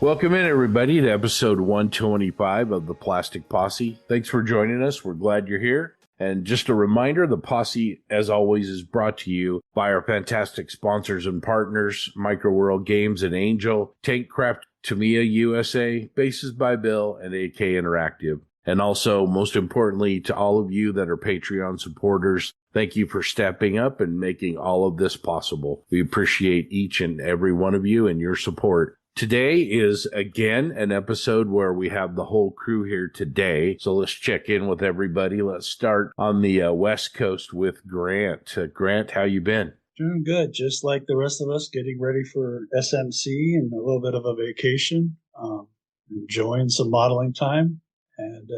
Welcome in, everybody, to episode 125 of the Plastic Posse. Thanks for joining us. We're glad you're here. And just a reminder, the Posse, as always, is brought to you by our fantastic sponsors and partners, Microworld Games and Angel, Tankcraft, Tamiya USA, Bases by Bill, and AK Interactive. And also, most importantly, to all of you that are Patreon supporters, thank you for stepping up and making all of this possible. We appreciate each and every one of you and your support. Today is, again, an episode where we have the whole crew here today. So let's check in with everybody. Let's start on the West Coast with Grant. Grant, how you been? Doing good, just like the rest of us, getting ready for SMC and a little bit of a vacation. Enjoying some modeling time, and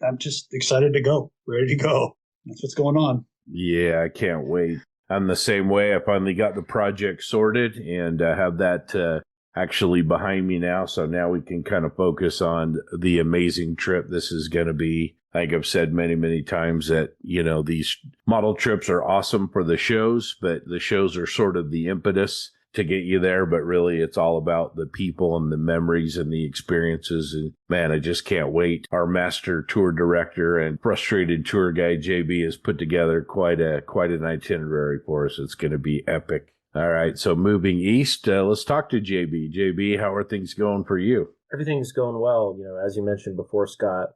I'm just excited to go, ready to go. That's what's going on. Yeah, I can't wait. I'm the same way. I finally got the project sorted and have that actually behind me now. So now we can kind of focus on the amazing trip this is going to be. I think I've said many, many times that, you know, these model trips are awesome for the shows, but the shows are sort of the impetus to get you there. But really, it's all about the people and the memories and the experiences. And man, I just can't wait. Our master tour director and frustrated tour guide, JB, has put together quite an itinerary for us. It's going to be epic. All right, so moving east, let's talk to JB. JB, how are things going for you? Everything's going well. You know, as you mentioned before, Scott,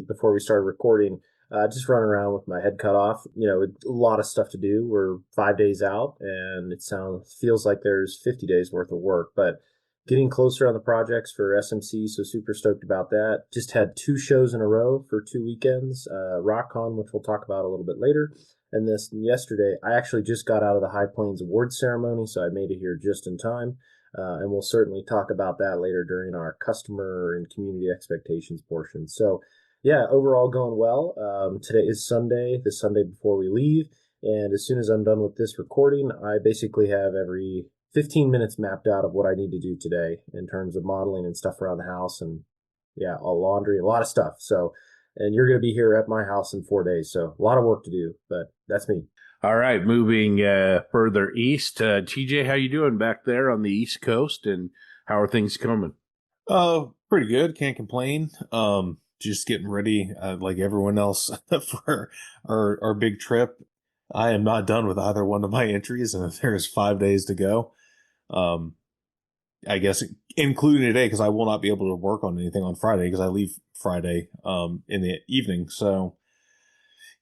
before we started recording, just running around with my head cut off. You know, a lot of stuff to do. We're 5 days out, and feels like there's 50 days worth of work. But getting closer on the projects for SMC, so super stoked about that. Just had 2 shows in a row for 2 weekends. RockCon, which we'll talk about a little bit later. And yesterday, I actually just got out of the High Plains Awards ceremony, so I made it here just in time. And we'll certainly talk about that later during our customer and community expectations portion. So, yeah, overall going well. Today is Sunday, the Sunday before we leave. And as soon as I'm done with this recording, I basically have every 15 minutes mapped out of what I need to do today in terms of modeling and stuff around the house. And, yeah, all laundry, a lot of stuff. So, and you're going to be here at my house in 4 days. So a lot of work to do, but that's me. All right, moving further east. TJ, how you doing back there on the East Coast, and how are things coming? Pretty good. Can't complain. Just getting ready, like everyone else, for our big trip. I am not done with either one of my entries, and there's 5 days to go. I guess including today, because I will not be able to work on anything on Friday because I leave Friday in the evening. So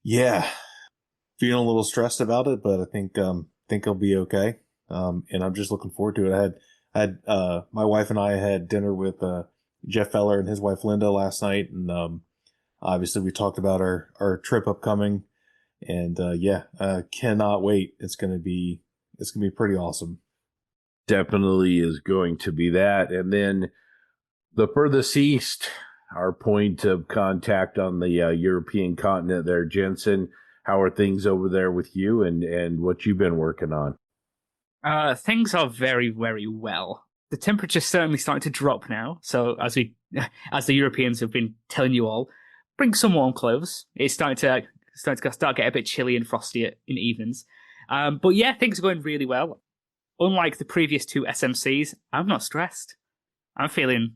yeah, feeling a little stressed about it, but I think I'll be okay. And I'm just looking forward to it. I had my wife and I had dinner with Jeff Feller and his wife Linda last night, and obviously we talked about our trip upcoming, and cannot wait. It's gonna be pretty awesome. Definitely is going to be that. And then the furthest east, our point of contact on the European continent there, Jensen, how are things over there with you and what you've been working on? Things are very, very well. The temperature's certainly starting to drop now. So as the Europeans have been telling you all, bring some warm clothes. It's starting to get a bit chilly and frosty in evenings. But yeah, things are going really well. Unlike the previous 2 SMCs, I'm not stressed. I'm feeling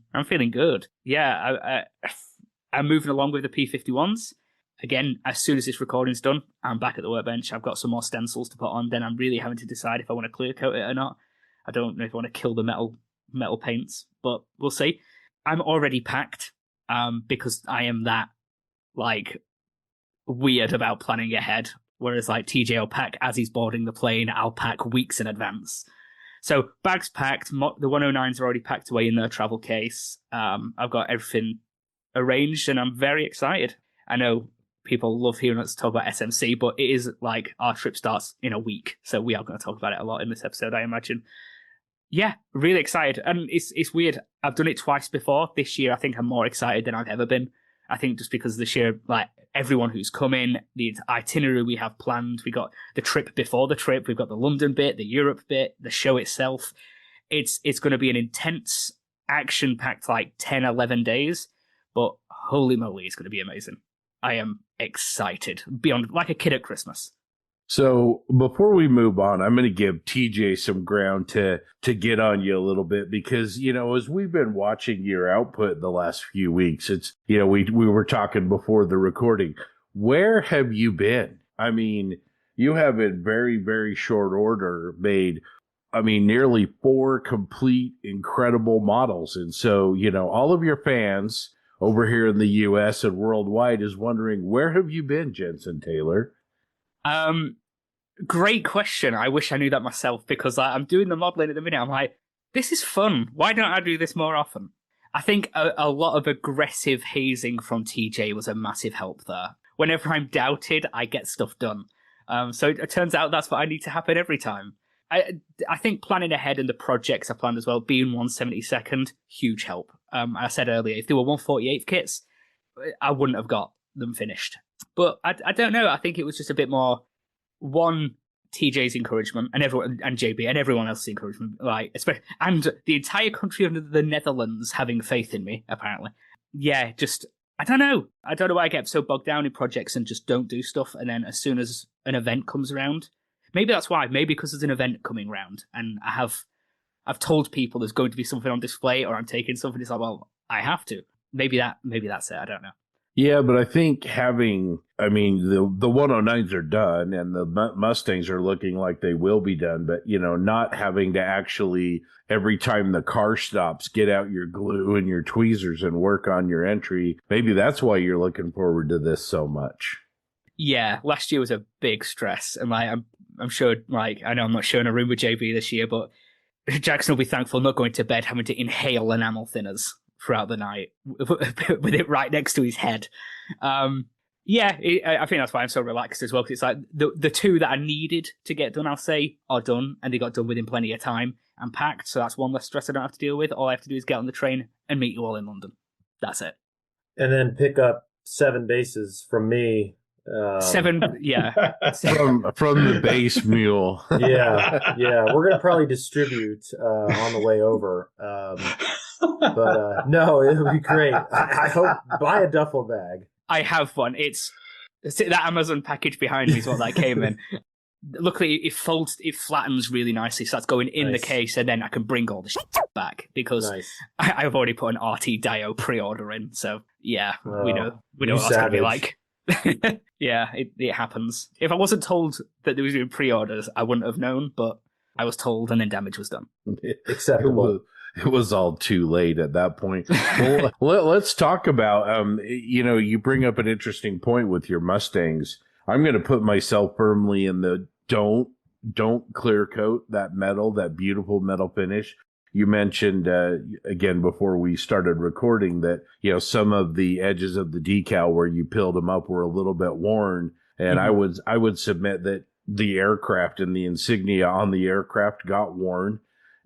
good. Yeah, I'm moving along with the P51s. Again, as soon as this recording's done, I'm back at the workbench. I've got some more stencils to put on. Then I'm really having to decide if I want to clear coat it or not. I don't know if I want to kill the metal paints, but we'll see. I'm already packed because I am that weird about planning ahead. Whereas TJ will pack as he's boarding the plane. I'll pack weeks in advance. So bags packed. The 109s are already packed away in their travel case. I've got everything arranged, and I'm very excited. I know people love hearing us talk about SMC, but it is our trip starts in a week, so we are going to talk about it a lot in this episode, I imagine. Yeah, really excited, and it's weird. I've done it twice before. This year, I think I'm more excited than I've ever been. I think just because this year, everyone who's coming, the itinerary we have planned, we got the trip before the trip, we've got the London bit, the Europe bit, the show itself. It's going to be an intense, action-packed 10, 11 days, but holy moly, it's going to be amazing. I am excited, beyond like a kid at Christmas. So before we move on, I'm going to give TJ some ground to get on you a little bit because, as we've been watching your output the last few weeks, it's, we were talking before the recording. Where have you been? I mean, you have in very, very short order made, nearly 4 complete, incredible models. And so, all of your fans over here in the U.S. and worldwide is wondering, where have you been, Jensen Taylor? Great question. I wish I knew that myself because I'm doing the modeling at the minute. I'm like, this is fun. Why don't I do this more often? I think a lot of aggressive hazing from TJ was a massive help there. Whenever I'm doubted, I get stuff done. So it turns out that's what I need to happen every time. I think planning ahead and the projects I planned as well, being 1/72nd, huge help. I said earlier, if they were 1/48 kits, I wouldn't have got them finished. But I don't know. I think it was just a bit more TJ's encouragement and everyone and JB and everyone else's encouragement, especially, and the entire country of the Netherlands having faith in me. Apparently, yeah. Just I don't know why I get so bogged down in projects and just don't do stuff. And then as soon as an event comes around, maybe that's why. Maybe because there's an event coming around and I've told people there's going to be something on display or I'm taking something. It's like, well, I have to. Maybe that's it. I don't know. Yeah, but I think having, the 109s are done and the Mustangs are looking like they will be done, but, not having to actually, every time the car stops, get out your glue and your tweezers and work on your entry. Maybe that's why you're looking forward to this so much. Yeah, last year was a big stress. And I'm sure, I know I'm not sharing a room with JB this year, but Jackson will be thankful not going to bed having to inhale enamel thinners throughout the night with it right next to his head. I think that's why I'm so relaxed as well, because it's like the 2 that I needed to get done, I'll say, are done, and they got done within plenty of time and packed, so that's one less stress I don't have to deal with. All I have to do is get on the train and meet you all in London. That's it. And then pick up 7 bases from me. 7, yeah. from the base mule. yeah. We're going to probably distribute on the way over. But no, it'll be great. I hope buy a duffel bag. I have one. It's that Amazon package behind me is what that came in. Luckily, it flattens really nicely, so that's going in the case, and then I can bring all the shit back because I've already put an RT Dio pre-order in. So yeah, we know what that's going to be like. Yeah, it happens. If I wasn't told that there was doing pre-orders, I wouldn't have known, but I was told, and then damage was done. Acceptable. It was all too late at that point. Well, let's talk about, you bring up an interesting point with your Mustangs. I'm going to put myself firmly in the don't clear coat that metal, that beautiful metal finish. You mentioned, again, before we started recording that, some of the edges of the decal where you peeled them up were a little bit worn. And I would submit that the aircraft and the insignia on the aircraft got worn.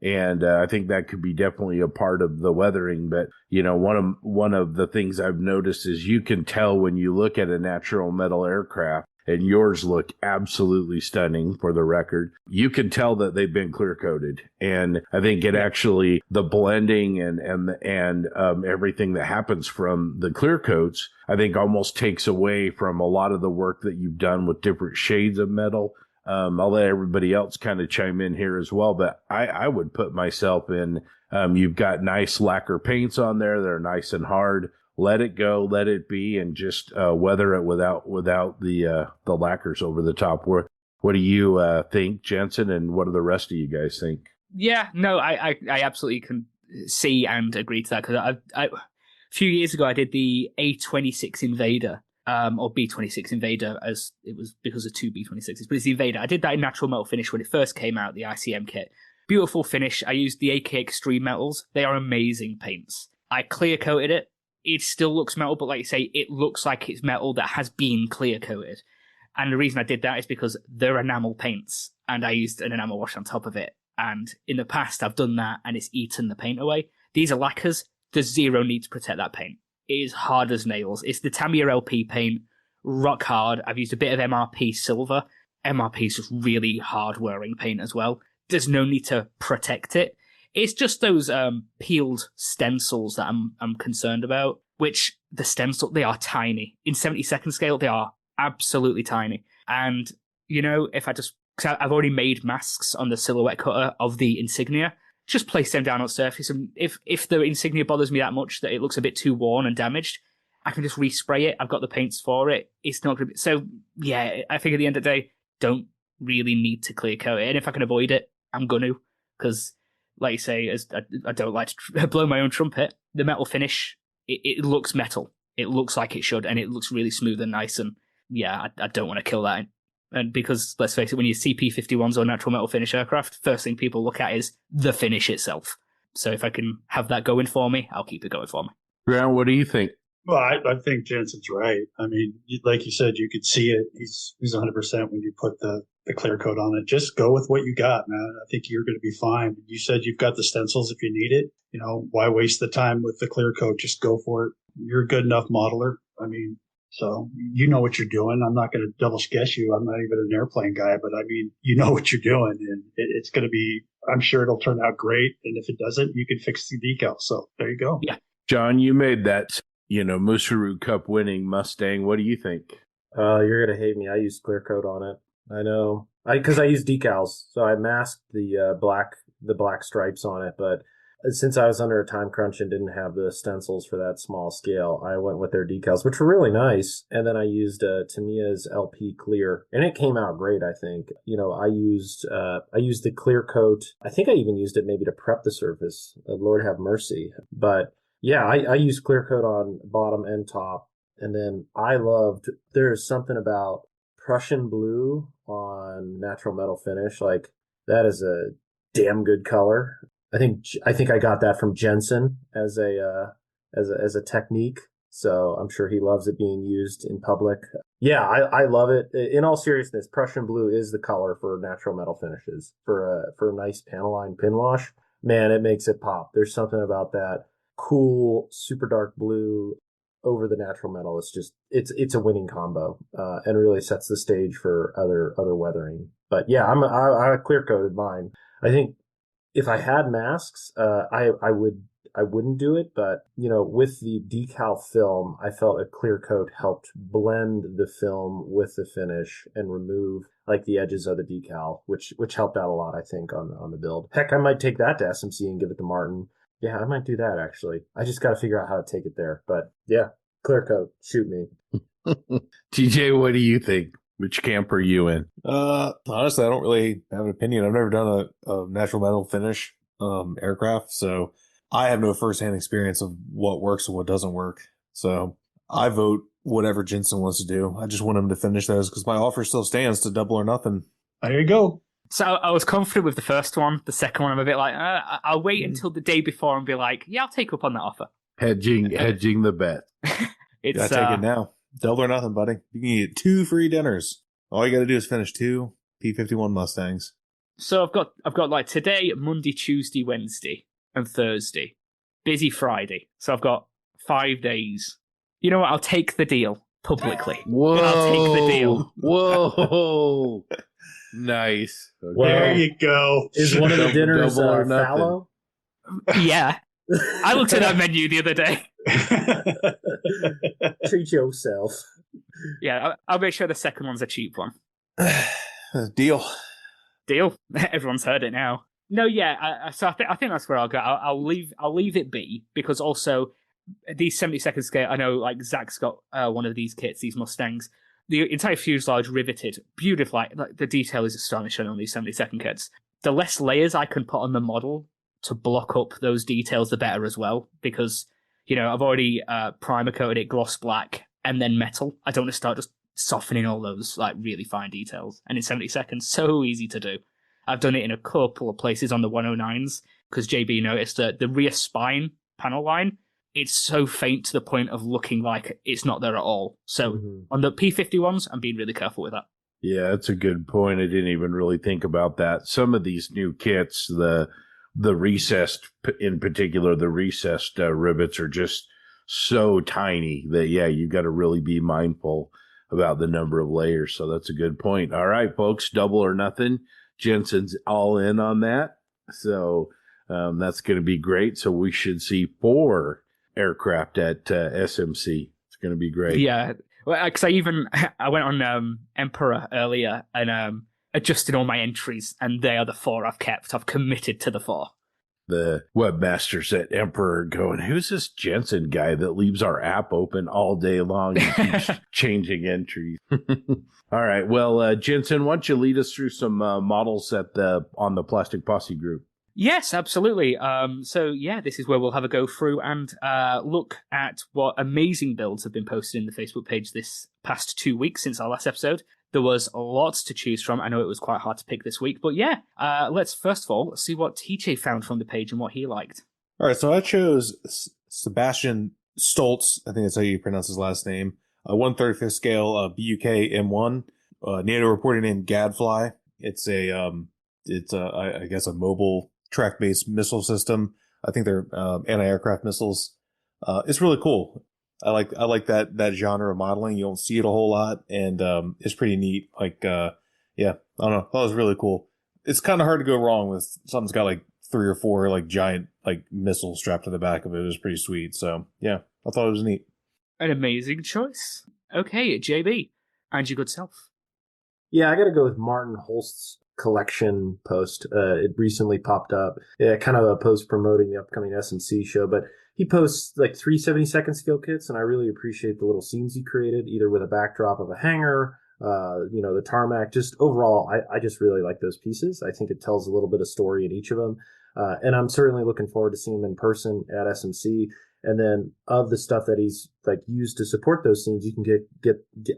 And I think that could be definitely a part of the weathering. But, one of the things I've noticed is you can tell when you look at a natural metal aircraft, and yours look absolutely stunning for the record. You can tell that they've been clear coated. And I think it actually, the blending and everything that happens from the clear coats, I think almost takes away from a lot of the work that you've done with different shades of metal. I'll let everybody else kind of chime in here as well, but I would put myself in, you've got nice lacquer paints on there. They're nice and hard. Let it go, let it be, and just weather it without the lacquers over the top. What do you think, Jensen, and what do the rest of you guys think? Yeah, no, I absolutely can see and agree to that, because a few years ago I did the A26 Invader, or B26 Invader, as it was because of 2 B26s, but it's the Invader. I did that in natural metal finish when it first came out, the ICM kit. Beautiful finish. I used the AK Extreme metals. They are amazing paints. I clear coated it. It still looks metal, but like you say, it looks like it's metal that has been clear coated. And the reason I did that is because they're enamel paints, and I used an enamel wash on top of it. And in the past, I've done that, and it's eaten the paint away. These are lacquers. There's zero need to protect that paint. It is hard as nails. It's the Tamiya LP paint, rock hard. I've used a bit of MRP silver. MRP is just really hard wearing paint as well. There's no need to protect it. It's just those peeled stencils that I'm concerned about, which the stencil, they are tiny. In 72nd scale, they are absolutely tiny. And if I just, because I've already made masks on the silhouette cutter of the insignia, just place them down on surface. And if the insignia bothers me that much that it looks a bit too worn and damaged, I can just respray it. I've got the paints for it. It's not going to be, so yeah, I think at the end of the day, don't really need to clear coat it. And if I can avoid it, I'm going to, because like you say, as I don't like to blow my own trumpet, the metal finish, it looks metal. It looks like it should, and it looks really smooth and nice. And yeah, I don't want to kill that. And because, let's face it, when you see P-51s or natural metal finish aircraft, first thing people look at is the finish itself. So if I can have that going for me, I'll keep it going for me. Grant, what do you think? Well, I think Jensen's right. I mean, like you said, you could see it. He's 100% when you put the clear coat on it. Just go with what you got, man. I think you're going to be fine. You said you've got the stencils if you need it. Why waste the time with the clear coat? Just go for it. You're a good enough modeler. I mean, so you know what you're doing. I'm not going to double guess you. I'm not even an airplane guy, but I mean, you know what you're doing, and it's going to be, I'm sure it'll turn out great. And if it doesn't, you can fix the decal. So there you go. Yeah. John, you made that, Musaru Cup winning Mustang. What do you think? You're going to hate me. I used clear coat on it. I know. Because I used decals. So I masked the black stripes on it, but since I was under a time crunch and didn't have the stencils for that small scale, I went with their decals, which were really nice. And then I used Tamiya's LP clear, and it came out great, I think. I used the clear coat. I think I even used it maybe to prep the surface. Lord have mercy. But yeah, I used clear coat on bottom and top. And then there's something about Prussian blue on natural metal finish. Like, that is a damn good color. I think I got that from Jensen as a technique. So I'm sure he loves it being used in public. Yeah, I love it. In all seriousness, Prussian blue is the color for natural metal finishes. For a nice panel line pin wash, man, it makes it pop. There's something about that cool, super dark blue over the natural metal. It's a winning combo, and really sets the stage for other weathering. But yeah, I clear coated mine. I think if I had masks, I wouldn't do it, but with the decal film, I felt a clear coat helped blend the film with the finish and remove like the edges of the decal, which helped out a lot, I think, on the build. Heck, I might take that to SMC and give it to Martin. Yeah, I might do that actually. I just got to figure out how to take it there. But yeah, clear coat, shoot me. TJ, what do you think? Which camp are you in? Honestly, I don't really have an opinion. I've never done a natural metal finish aircraft, so I have no firsthand experience of what works and what doesn't work. So I vote whatever Jensen wants to do. I just want him to finish those because my offer still stands to double or nothing. There you go. So I was confident with the first one. The second one, I'm a bit like, I'll wait until the day before and be like, yeah, I'll take up on that offer. Hedging the bet. It's I take it now. Double or nothing, buddy. You can get 2 free dinners. All you got to do is finish 2 P-51 Mustangs. So I've got like today, Monday, Tuesday, Wednesday, and Thursday. Busy Friday. So I've got 5 days. You know what? I'll take the deal publicly. Whoa! I'll take the deal. Whoa! Nice. Okay. Well, there you go. Is one of the dinners double or nothing. fallow? Yeah. I looked at that menu the other day. Treat yourself. Yeah, I'll make sure the second one's a cheap one. Deal. Deal. Everyone's heard it now. No, yeah. So I think that's where I'll go. I'll leave it be because also these 72nd scale. I know like Zach's got one of these kits, these Mustangs. The entire fuselage riveted, beautiful. Like the detail is astonishing on these 72nd kits. The less layers I can put on the model to block up those details, the better as well. Because I've already primer coated it gloss black and then metal. I don't want to start just softening all those like really fine details. And in 70 seconds, so easy to do. I've done it in a couple of places on the 109s because JB noticed that the rear spine panel line, it's so faint to the point of looking like it's not there at all. So on the P-51s, I'm being really careful with that. Yeah, that's a good point. I didn't even really think about that. Some of these new kits, the recessed, in particular, the recessed rivets are just so tiny that, yeah, you got to really be mindful about the number of layers. So that's a good point. All right, folks, double or nothing. Jensen's all in on that. So that's going to be great. So we should see 4 aircraft at SMC. It's going to be great. Yeah. Well, because I went on Emperor earlier and adjusted all my entries, and they are the 4 I've kept. I've committed to the 4. The webmasters at Emperor going, who's this Jensen guy that leaves our app open all day long and keeps changing entries? All right. Well, Jensen, why don't you lead us through some models on the Plastic Posse group? Yes, absolutely. So yeah, this is where we'll have a go through and look at what amazing builds have been posted in the Facebook page this past 2 weeks since our last episode. There was lots to choose from. I know it was quite hard to pick this week, but yeah, let's first of all see what TJ found from the page and what he liked. All right, so I chose Sebastian Stoltz. I think that's how you pronounce his last name. 1/35 scale BUK M1. NATO reporting name Gadfly. It's I guess a mobile track-based missile system. I think they're anti-aircraft missiles. It's really cool. I like that genre of modeling. You don't see it a whole lot, and it's pretty neat. Like, yeah, I don't know. That was really cool. It's kind of hard to go wrong with something's got like 3 or 4 like giant like missiles strapped to the back of it. It was pretty sweet. So yeah, I thought it was neat. An amazing choice. Okay, JB, and your good self. Yeah, I got to go with Martin Holst's collection post. It recently popped up. Yeah, kind of a post promoting the upcoming SMC show, but he posts like 3 70-second skill kits, and I really appreciate the little scenes he created, either with a backdrop of a hangar, the tarmac. Just overall, I just really like those pieces. I think it tells a little bit of story in each of them, and I'm certainly looking forward to seeing him in person at SMC. And then of the stuff that he's like used to support those scenes, you can get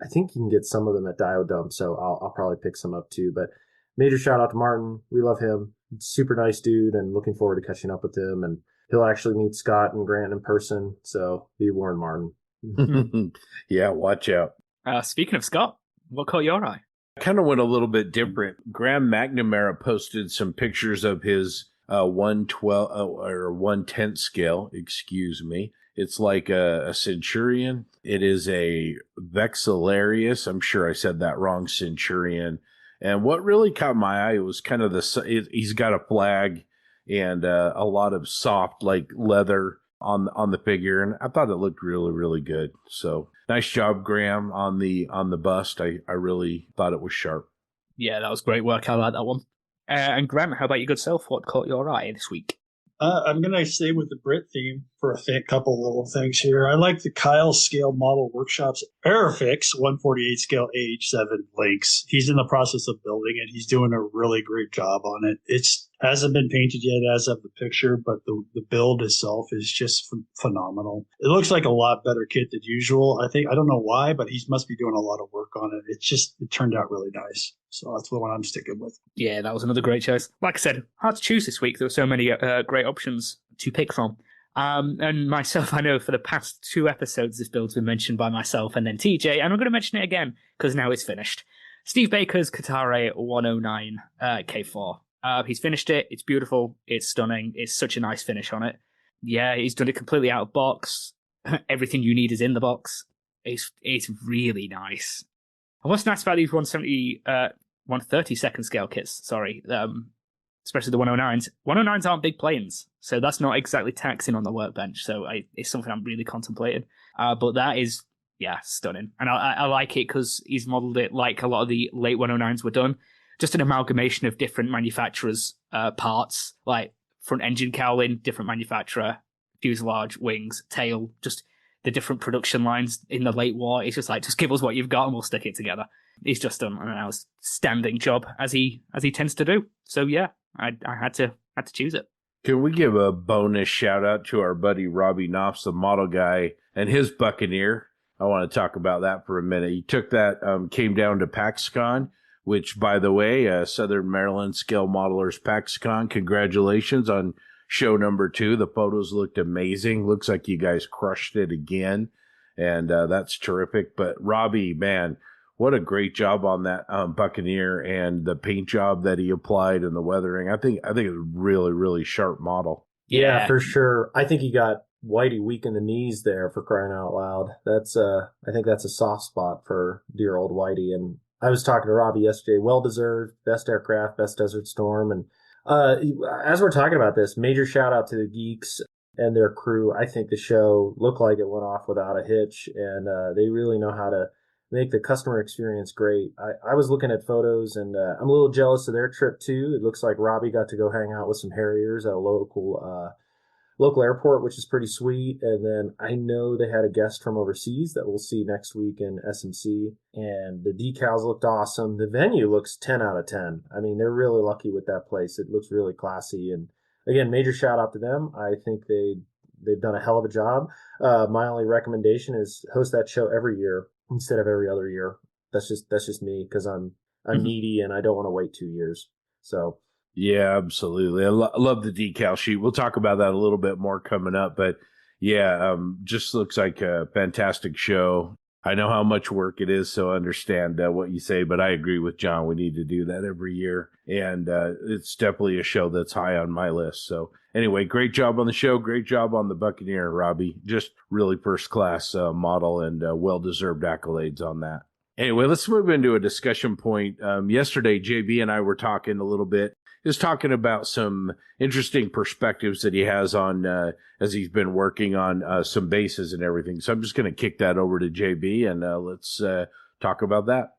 I think you can get some of them at Diodome, so I'll probably pick some up too. But major shout out to Martin. We love him. Super nice dude, and looking forward to catching up with him. And he'll actually meet Scott and Grant in person, so be warned, Martin. Yeah, watch out. Speaking of Scott, what caught your eye? I kind of went a little bit different. Graham McNamara posted some pictures of his 1/12 or 1/10 scale, excuse me. It's like a Centurion. It is a Vexillarius. I'm sure I said that wrong, Centurion. And what really caught my eye was kind of he's got a flag and a lot of soft like leather on the figure, and I thought it looked really, really good. So nice job, Graham, on the bust. I really thought it was sharp. Yeah, that was great work. I like that one. And Grant, how about your good self? What caught your eye this week? I'm going to stay with the Brit theme for a couple little things here. I like the Kyle Scale Model Workshops Aerofix 148 scale AH7 Lynx. He's in the process of building it. He's doing a really great job on it. It hasn't been painted yet as of the picture, but the build itself is just phenomenal. It looks like a lot better kit than usual. I don't know why, but he must be doing a lot of work on it. It turned out really nice. So that's the one I'm sticking with. Yeah, that was another great choice. Like I said, hard to choose this week. There were so many great options to pick from. And myself, I know for the past 2 episodes, this build's been mentioned by myself and then TJ, and I'm going to mention it again because now it's finished. Steve Baker's Katare 109 K4. He's finished it. It's beautiful. It's stunning. It's such a nice finish on it. Yeah, he's done it completely out of box. Everything you need is in the box. It's really nice. And what's nice about these 130-second scale kits, sorry, especially the 109s. 109s aren't big planes, so that's not exactly taxing on the workbench. So it's something I'm really contemplating. But that is, yeah, stunning. And I like it because he's modeled it like a lot of the late 109s were done. Just an amalgamation of different manufacturers' parts, like front engine cowling, different manufacturer, fuselage, wings, tail, just the different production lines in the late war. It's just like, just give us what you've got and we'll stick it together. He's just done an outstanding job as he tends to do. So yeah, I had to choose it. Can we give a bonus shout out to our buddy Robbie Knopf, the model guy, and his Buccaneer? I want to talk about that for a minute. He took that, came down to PAXCon, which, by the way, Southern Maryland Scale Modelers PAXCon. Congratulations on show number 2. The photos looked amazing. Looks like you guys crushed it again, and that's terrific. But Robbie, man, what a great job on that Buccaneer, and the paint job that he applied and the weathering. I think it's a really, really sharp model. Yeah, for sure. I think he got Whitey weak in the knees there, for crying out loud. I think that's a soft spot for dear old Whitey. And I was talking to Robbie yesterday. Well deserved, best aircraft, best Desert Storm. And as we're talking about this, major shout out to the geeks. and their crew. I think the show looked like it went off without a hitch, and they really know how to make the customer experience great. I was looking at photos, and I'm a little jealous of their trip too. It looks like Robbie got to go hang out with some Harriers at a local airport, which is pretty sweet. And then I know they had a guest from overseas that we'll see next week in SMC. And the decals looked awesome. The venue looks 10 out of 10. I mean, they're really lucky with that place. It looks really classy. And again, major shout out to them. I think they've done a hell of a job. My only recommendation is host that show every year instead of every other year. That's just me, because I'm needy and I don't want to wait 2 years. So Yeah, absolutely. I love the decal sheet. We'll talk about that a little bit more coming up, but yeah, just looks like a fantastic show. I know how much work it is, so I understand what you say, but I agree with John. We need to do that every year, and it's definitely a show that's high on my list. So anyway, great job on the show. Great job on the Buccaneer, Robbie. Just really first class model, and well-deserved accolades on that. Anyway, let's move into a discussion point. Yesterday, JB and I were talking a little bit, is talking about some interesting perspectives that he has on as he's been working on some bases and everything. So I'm just going to kick that over to JB, and let's talk about that.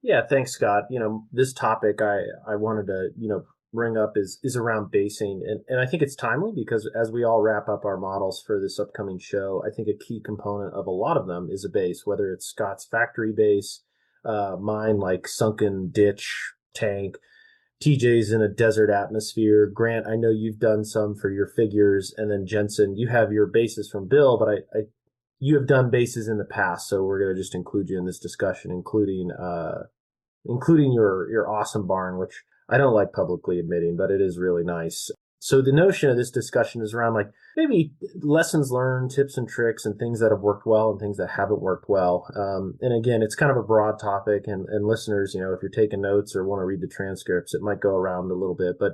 yeah, thanks, Scott. This topic I wanted to, bring up is around basing. And I think it's timely because as we all wrap up our models for this upcoming show, I think a key component of a lot of them is a base, whether it's Scott's factory base, mine like sunken ditch tank, TJ's in a desert atmosphere. Grant, I know you've done some for your figures, and then Jensen, you have your bases from Bill, but you have done bases in the past, so we're going to just include you in this discussion, including your awesome barn, which I don't like publicly admitting, but it is really nice. So the notion of this discussion is around like maybe lessons learned, tips and tricks, and things that have worked well and things that haven't worked well. And again, it's kind of a broad topic, and listeners, if you're taking notes or want to read the transcripts, it might go around a little bit. But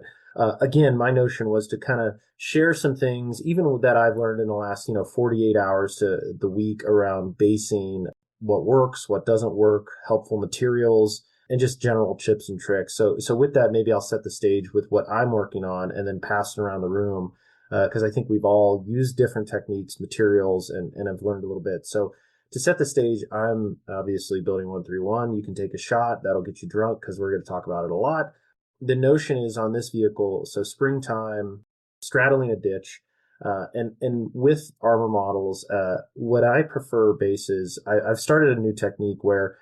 again, my notion was to kind of share some things, even that I've learned in the last 48 hours to the week around basing, what works, what doesn't work, helpful materials, and just general tips and tricks. So with that, maybe I'll set the stage with what I'm working on and then pass it around the room, because I think we've all used different techniques, materials, and have learned a little bit. So to set the stage, I'm obviously building 131. You can take a shot. That'll get you drunk because we're going to talk about it a lot. The notion is on this vehicle, so springtime, straddling a ditch, and with armor models, what I prefer bases, I've started a new technique where,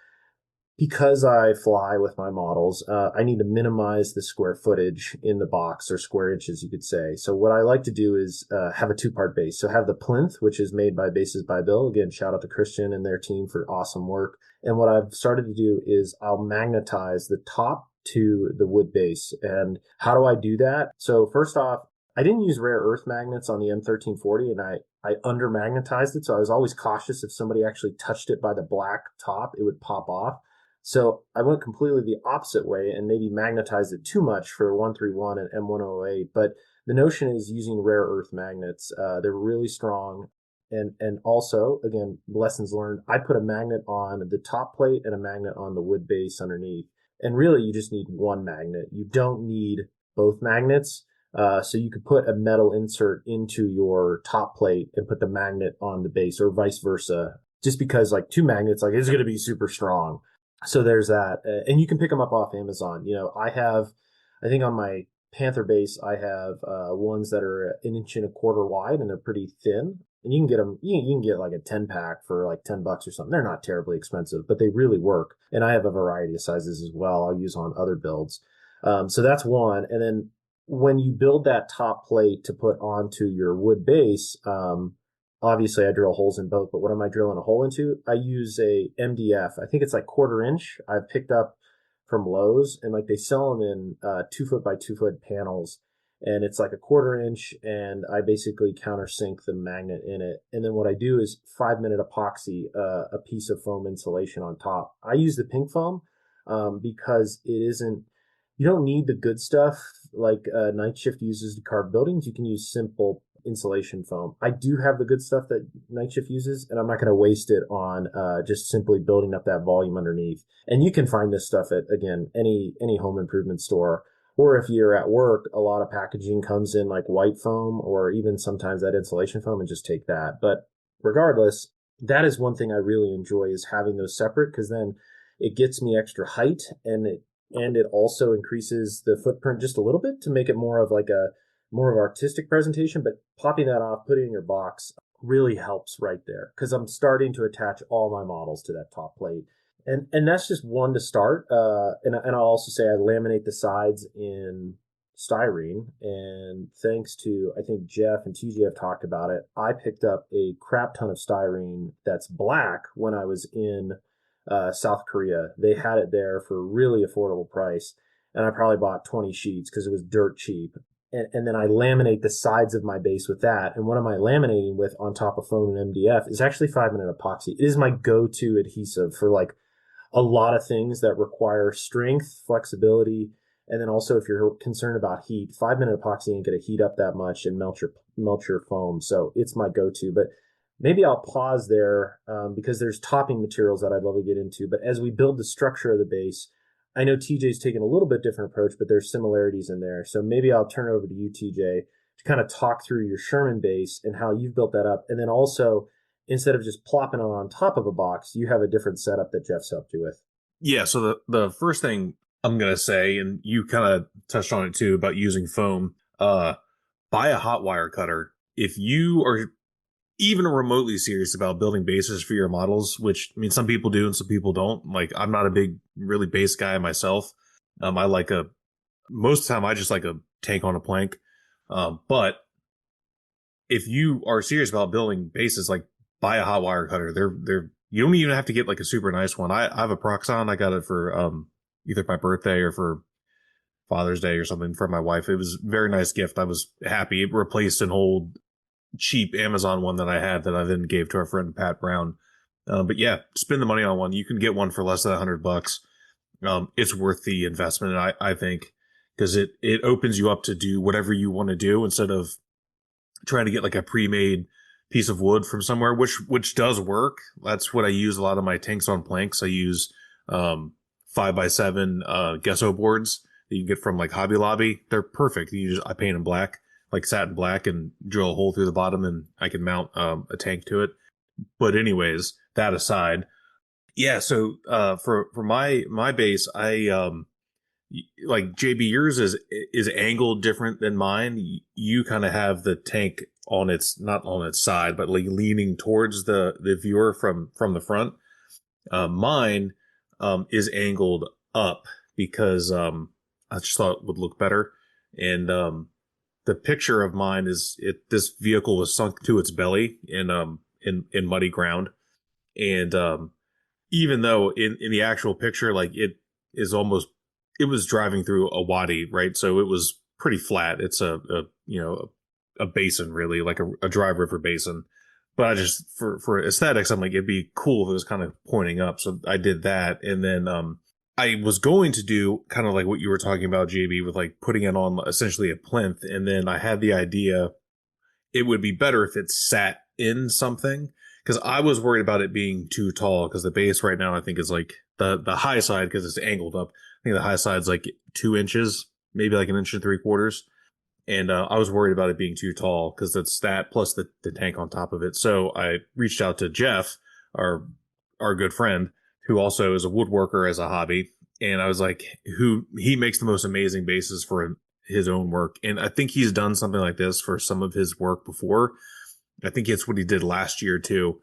because I fly with my models, I need to minimize the square footage in the box, or square inches, you could say. So what I like to do is have a two-part base. So have the plinth, which is made by Bases by Bill. Again, shout out to Christian and their team for awesome work. And what I've started to do is I'll magnetize the top to the wood base. And how do I do that? So first off, I didn't use rare earth magnets on the M1340, and I under magnetized it. So I was always cautious if somebody actually touched it by the black top, it would pop off. So I went completely the opposite way and maybe magnetized it too much for 131 and M108. But the notion is using rare earth magnets. They're really strong. And also, again, lessons learned, I put a magnet on the top plate and a magnet on the wood base underneath. And really, you just need one magnet. You don't need both magnets. So you could put a metal insert into your top plate and put the magnet on the base, or vice versa. Just because like two magnets, like it's going to be super strong. So there's that. And you can pick them up off Amazon. I think on my Panther base, I have ones that are 1.25 inches wide, and they're pretty thin. And you can get them, you can get like a 10-pack for like $10 or something. They're not terribly expensive, but they really work. And I have a variety of sizes as well. I'll use on other builds. So that's one. And then when you build that top plate to put onto your wood base, obviously I drill holes in both, but what am I drilling a hole into? I use a MDF. I think it's like 1/4 inch. I've picked up from Lowe's, and like they sell them in 2 foot by 2 foot panels. And it's like a 1/4 inch, and I basically countersink the magnet in it. And then what I do is 5-minute epoxy a piece of foam insulation on top. I use the pink foam because you don't need the good stuff like Night Shift uses to carve buildings. You can use simple insulation foam. I do have the good stuff that Night Shift uses, and I'm not going to waste it on just simply building up that volume underneath. And you can find this stuff at, again, any home improvement store Or if you're at work, a lot of packaging comes in like white foam or even sometimes that insulation foam, and just take that. But regardless, that is one thing I really enjoy, is having those separate, because then it gets me extra height, and it also increases the footprint just a little bit to make it more of like a more of artistic presentation. But popping that off, putting it in your box really helps right there, because I'm starting to attach all my models to that top plate. And that's just one to start. And I'll also say I laminate the sides in styrene. And thanks to, I think Jeff and TJ have talked about it, I picked up a crap ton of styrene that's black when I was in South Korea. They had it there for a really affordable price. And I probably bought 20 sheets because it was dirt cheap. And then I laminate the sides of my base with that. And what am I laminating with on top of foam and MDF is actually 5-minute epoxy. It is my go-to adhesive for like a lot of things that require strength, flexibility, and then also if you're concerned about heat, 5-minute epoxy ain't going to heat up that much and melt your foam. So it's my go-to. But maybe I'll pause there because there's topping materials that I'd love to get into. But as we build the structure of the base, I know TJ's taken a little bit different approach, but there's similarities in there. So maybe I'll turn it over to you, TJ, to kind of talk through your Sherman base and how you've built that up. And then also, instead of just plopping it on top of a box, you have a different setup that Jeff's helped you with. Yeah, so the first thing I'm going to say, and you kind of touched on it too, about using foam, buy a hot wire cutter. If you are even remotely serious about building bases for your models, which, I mean, some people do and some people don't. Like, I'm not a big, really base guy myself. I like most of the time, I just like a tank on a plank. But if you are serious about building bases, like, buy a hot wire cutter. You don't even have to get like a super nice one. I have a Proxxon. I got it for either my birthday or for Father's Day or something for my wife. It was a very nice gift. I was happy. It replaced an old cheap Amazon one that I had that I then gave to our friend Pat Brown. But yeah, spend the money on one. You can get one for less than $100. It's worth the investment, I think, because it opens you up to do whatever you want to do instead of trying to get like a pre-made piece of wood from somewhere, which does work. That's what I use a lot of my tanks on planks. I use 5x7 gesso boards that you get from like Hobby Lobby. They're perfect. I paint them black, like satin black, and drill a hole through the bottom, and I can mount a tank to it. But anyways, that aside, yeah. So for my base, I like JB, yours is angled different than mine. You kind of have the tank on its, not on its side, but like leaning towards the viewer from the front. Mine is angled up because I just thought it would look better. And the picture of mine is this vehicle was sunk to its belly in muddy ground. And even though in the actual picture, like it was driving through a wadi, right? So it was pretty flat. It's a basin, really, like a dry river basin. But I just, for aesthetics, I'm like, it'd be cool if it was kind of pointing up. So I did that. And then I was going to do kind of like what you were talking about, JB, with like putting it on essentially a plinth. And then I had the idea it would be better if it sat in something, because I was worried about it being too tall, because the base right now I think is like the high side, because it's angled up. I think the high side's like 2 inches, maybe like 1 3/4. And I was worried about it being too tall, because it's that plus the tank on top of it. So I reached out to Jeff, our good friend, who also is a woodworker as a hobby. And I was like, he makes the most amazing bases for his own work. And I think he's done something like this for some of his work before. I think it's what he did last year too.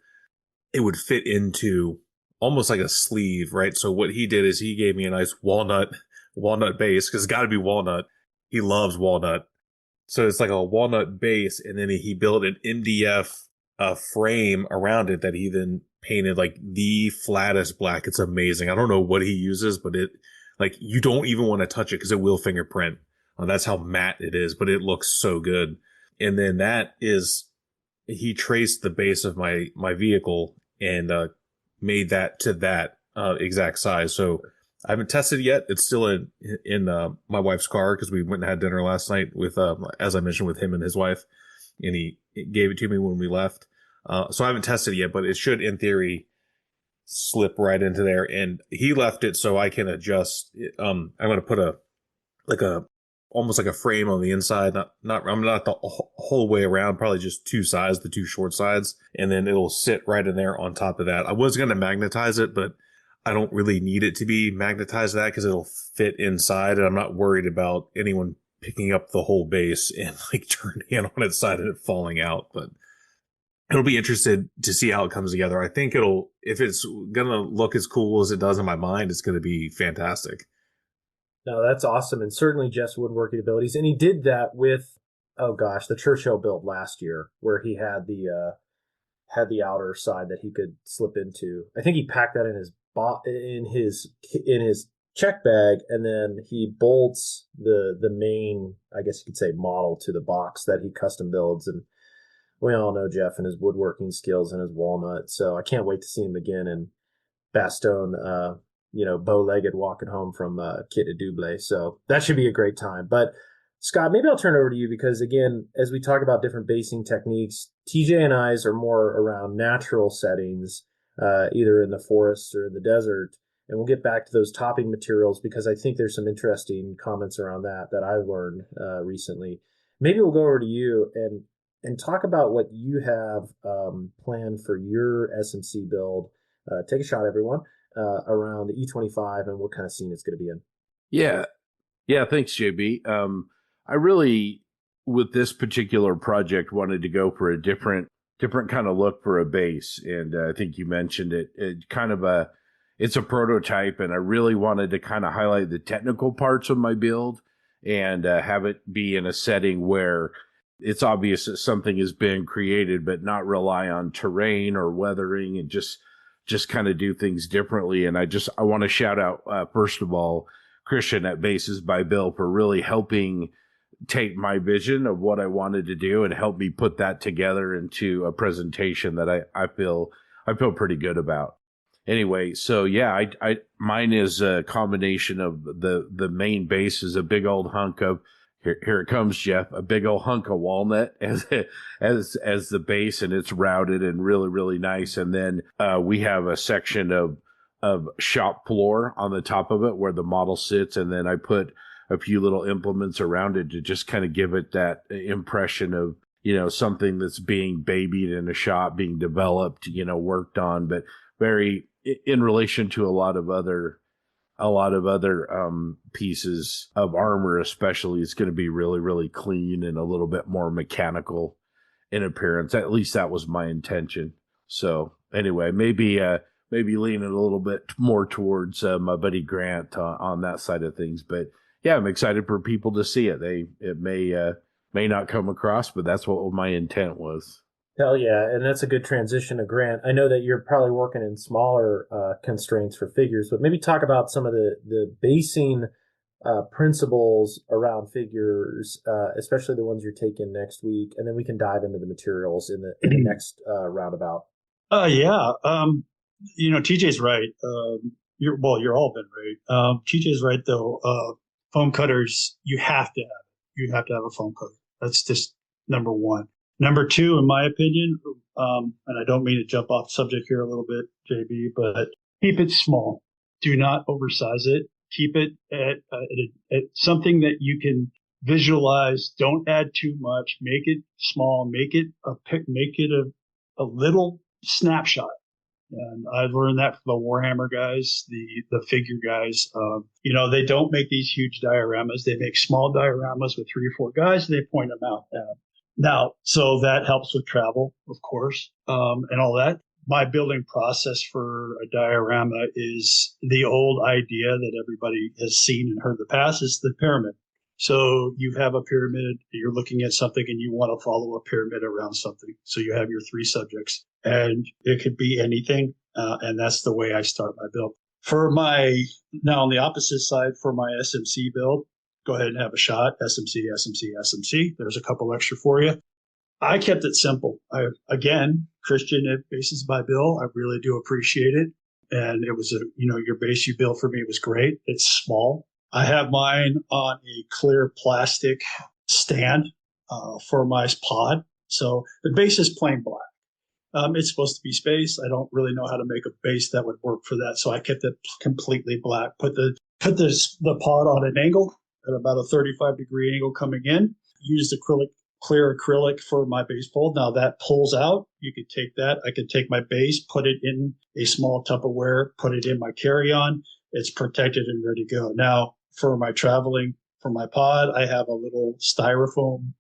It would fit into almost like a sleeve, right? So what he did is he gave me a nice walnut base, because it's got to be walnut. He loves walnut. So it's like a walnut base, and then he built an MDF frame around it that he then painted like the flattest black. It's amazing. I don't know what he uses, but it, like, you don't even want to touch it because it will fingerprint. That's how matte it is, but it looks so good. And then he traced the base of my vehicle and made that to that exact size. So I haven't tested it yet. It's still in my wife's car, because we went and had dinner last night with, as I mentioned, with him and his wife, and he gave it to me when we left. So I haven't tested it yet, but it should, in theory, slip right into there. And he left it so I can adjust. I'm going to put a almost like a frame on the inside. I'm not the whole way around, probably just two sides, the two short sides. And then it'll sit right in there on top of that. I was going to magnetize it, but I don't really need it to be magnetized to that because it'll fit inside. And I'm not worried about anyone picking up the whole base and like turning it on its side and it falling out. But it'll be interested to see how it comes together. I think if it's going to look as cool as it does in my mind, it's going to be fantastic. No, that's awesome. And certainly Jeff's woodworking abilities. And he did that with, the Churchill build last year where he had the outer side that he could slip into. I think he packed that in his check bag, and then he bolts the main, I guess you could say, model to the box that he custom builds. And we all know Jeff and his woodworking skills and his walnut. So I can't wait to see him again in Bastogne, bow-legged walking home from Kit de Double. So that should be a great time. But Scott, maybe I'll turn it over to you because, again, as we talk about different basing techniques, TJ and I's are more around natural settings, either in the forests or in the desert. And we'll get back to those topping materials because I think there's some interesting comments around that I've learned recently. Maybe we'll go over to you and talk about what you have planned for your SMC build. Take a shot, everyone. Around the E25 and what kind of scene it's going to be in. Yeah. Thanks, JB. I really, with this particular project, wanted to go for a different kind of look for a base, and I think you mentioned it. It's a prototype, and I really wanted to kind of highlight the technical parts of my build and have it be in a setting where it's obvious that something has been created, but not rely on terrain or weathering and just kind of do things differently. And I want to shout out, first of all, Christian at Bases by Bill for really helping take my vision of what I wanted to do and help me put that together into a presentation that I feel pretty good about. Anyway, so yeah, mine is a combination of the main base is a big old hunk of, here it comes, Jeff, a big old hunk of walnut as the base, and it's routed and really, really nice. And then we have a section of shop floor on the top of it where the model sits, and then I put a few little implements around it to just kind of give it that impression of, something that's being babied in a shop, being developed, worked on, but very in relation to a lot of other pieces of armor, especially, it's going to be really, really clean and a little bit more mechanical in appearance. At least that was my intention. So anyway, maybe leaning a little bit more towards my buddy Grant on that side of things. But yeah, I'm excited for people to see it. It may not come across, but that's what my intent was. Hell yeah, and that's a good transition to Grant. I know that you're probably working in smaller constraints for figures, but maybe talk about some of the basing principles around figures, especially the ones you're taking next week, and then we can dive into the materials in the next roundabout. TJ's right. You're all been right. TJ's right though. Foam cutters, you have to have it. You have to have a foam cutter. That's just number one. Number two, in my opinion, and I don't mean to jump off subject here a little bit, JB, but keep it small. Do not oversize it. Keep it at something that you can visualize. Don't add too much. Make it small. Make it a little snapshot. And I've learned that from the Warhammer guys, the figure guys. They don't make these huge dioramas. They make small dioramas with 3 or 4 guys. And they point them out. Now, so that helps with travel, of course, and all that. My building process for a diorama is the old idea that everybody has seen and heard in the past is the pyramid. So you have a pyramid, you're looking at something and you want to follow a pyramid around something. So you have your 3 subjects and it could be anything. And that's the way I start my build. Now on the opposite side, for my SMC build, go ahead and have a shot. SMC. There's a couple extra for you. I kept it simple. Christian at Bases by Bill, I really do appreciate it. And it was your base you built for me was great. It's small. I have mine on a clear plastic stand for my pod. So the base is plain black. It's supposed to be space. I don't really know how to make a base that would work for that. So I kept it completely black. Put the pod on an angle. at about a 35-degree angle coming in. Used clear acrylic for my base pole. Now that pulls out. You could take that. I could take my base, put it in a small Tupperware, put it in my carry-on. It's protected and ready to go. Now, for my traveling, for my pod, I have a little styrofoam,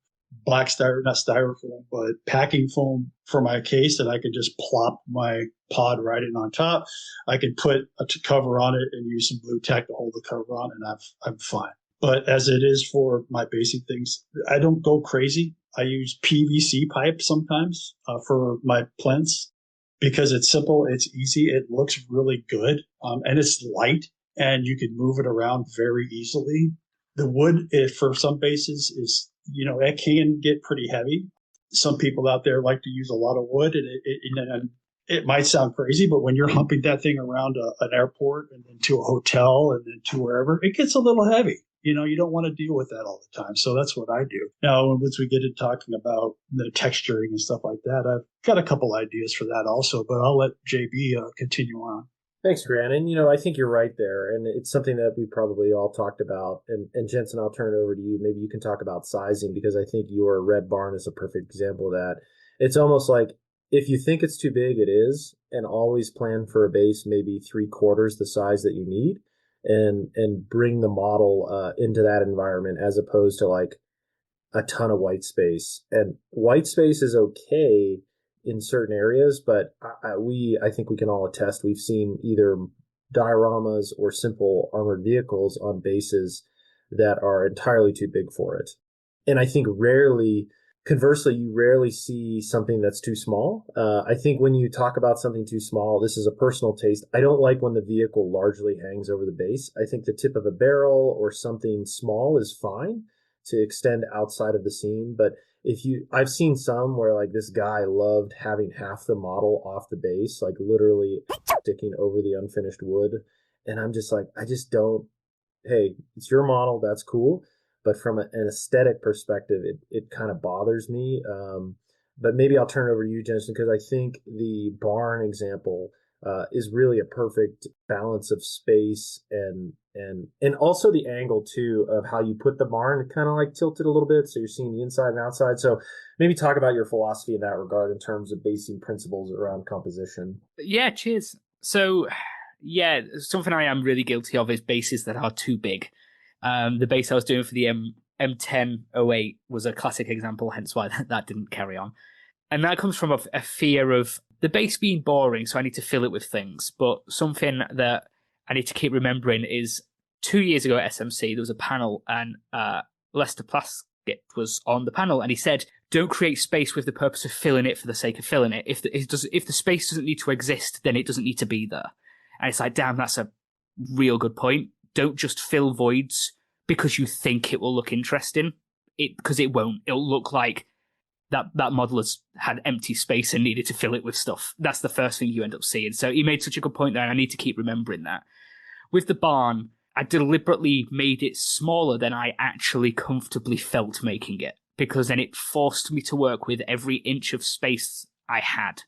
not styrofoam, but packing foam for my case that I could just plop my pod right in on top. I could put a cover on it and use some blue tack to hold the cover on, and I'm fine. But as it is for my basic things, I don't go crazy. I use PVC pipe sometimes for my plinths because it's simple, it's easy, it looks really good, and it's light, and you can move it around very easily. The wood, for some bases, is, it can get pretty heavy. Some people out there like to use a lot of wood, and it might sound crazy, but when you're humping that thing around an airport and then to a hotel and then to wherever, it gets a little heavy. You don't want to deal with that all the time. So that's what I do. Now, once we get to talking about the texturing and stuff like that, I've got a couple ideas for that also, but I'll let JB continue on. Thanks, Grant. And, I think you're right there. And it's something that we probably all talked about. And Jensen, I'll turn it over to you. Maybe you can talk about sizing, because I think your red barn is a perfect example of that. It's almost like if you think it's too big, it is, and always plan for a base maybe 3/4 the size that you need. And bring the model into that environment, as opposed to like a ton of white space. And white space is okay in certain areas, but I think we can all attest, we've seen either dioramas or simple armored vehicles on bases that are entirely too big for it. And I think conversely, you rarely see something that's too small. I think when you talk about something too small, this is a personal taste. I don't like when the vehicle largely hangs over the base. I think the tip of a barrel or something small is fine to extend outside of the scene. But I've seen some where like this guy loved having half the model off the base, like literally sticking over the unfinished wood. And I'm just like, hey, it's your model, that's cool. But from an aesthetic perspective, it kind of bothers me. But maybe I'll turn it over to you, Jensen, because I think the barn example is really a perfect balance of space and also the angle too of how you put the barn, kind of like tilted a little bit, so you're seeing the inside and outside. So maybe talk about your philosophy in that regard in terms of basing principles around composition. Yeah, cheers. So yeah, something I am really guilty of is bases that are too big. The base I was doing for the M1008 was a classic example, hence why that didn't carry on. And that comes from a fear of the base being boring, so I need to fill it with things. But something that I need to keep remembering is 2 years ago at SMC, there was a panel, and Lester Plaskett was on the panel, and he said, don't create space with the purpose of filling it for the sake of filling it. If the space doesn't need to exist, then it doesn't need to be there. And it's like, damn, that's a real good point. Don't just fill voids because you think it will look interesting. Because it won't. It'll look like that model has had empty space and needed to fill it with stuff. That's the first thing you end up seeing. So he made such a good point there, and I need to keep remembering that. With the barn, I deliberately made it smaller than I actually comfortably felt making it, because then it forced me to work with every inch of space I had.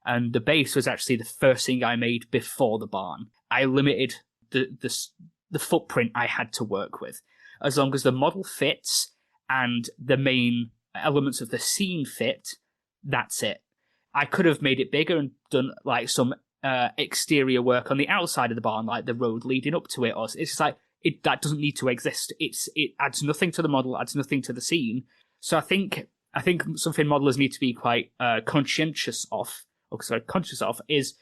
And the base was actually the first thing I made before the barn. I limited the footprint I had to work with. As long as the model fits and the main elements of the scene fit, that's it. I could have made it bigger and done like some exterior work on the outside of the barn, like the road leading up to it. Or it's just like that doesn't need to exist. It adds nothing to the model, adds nothing to the scene. So I think something modelers need to be quite conscious of is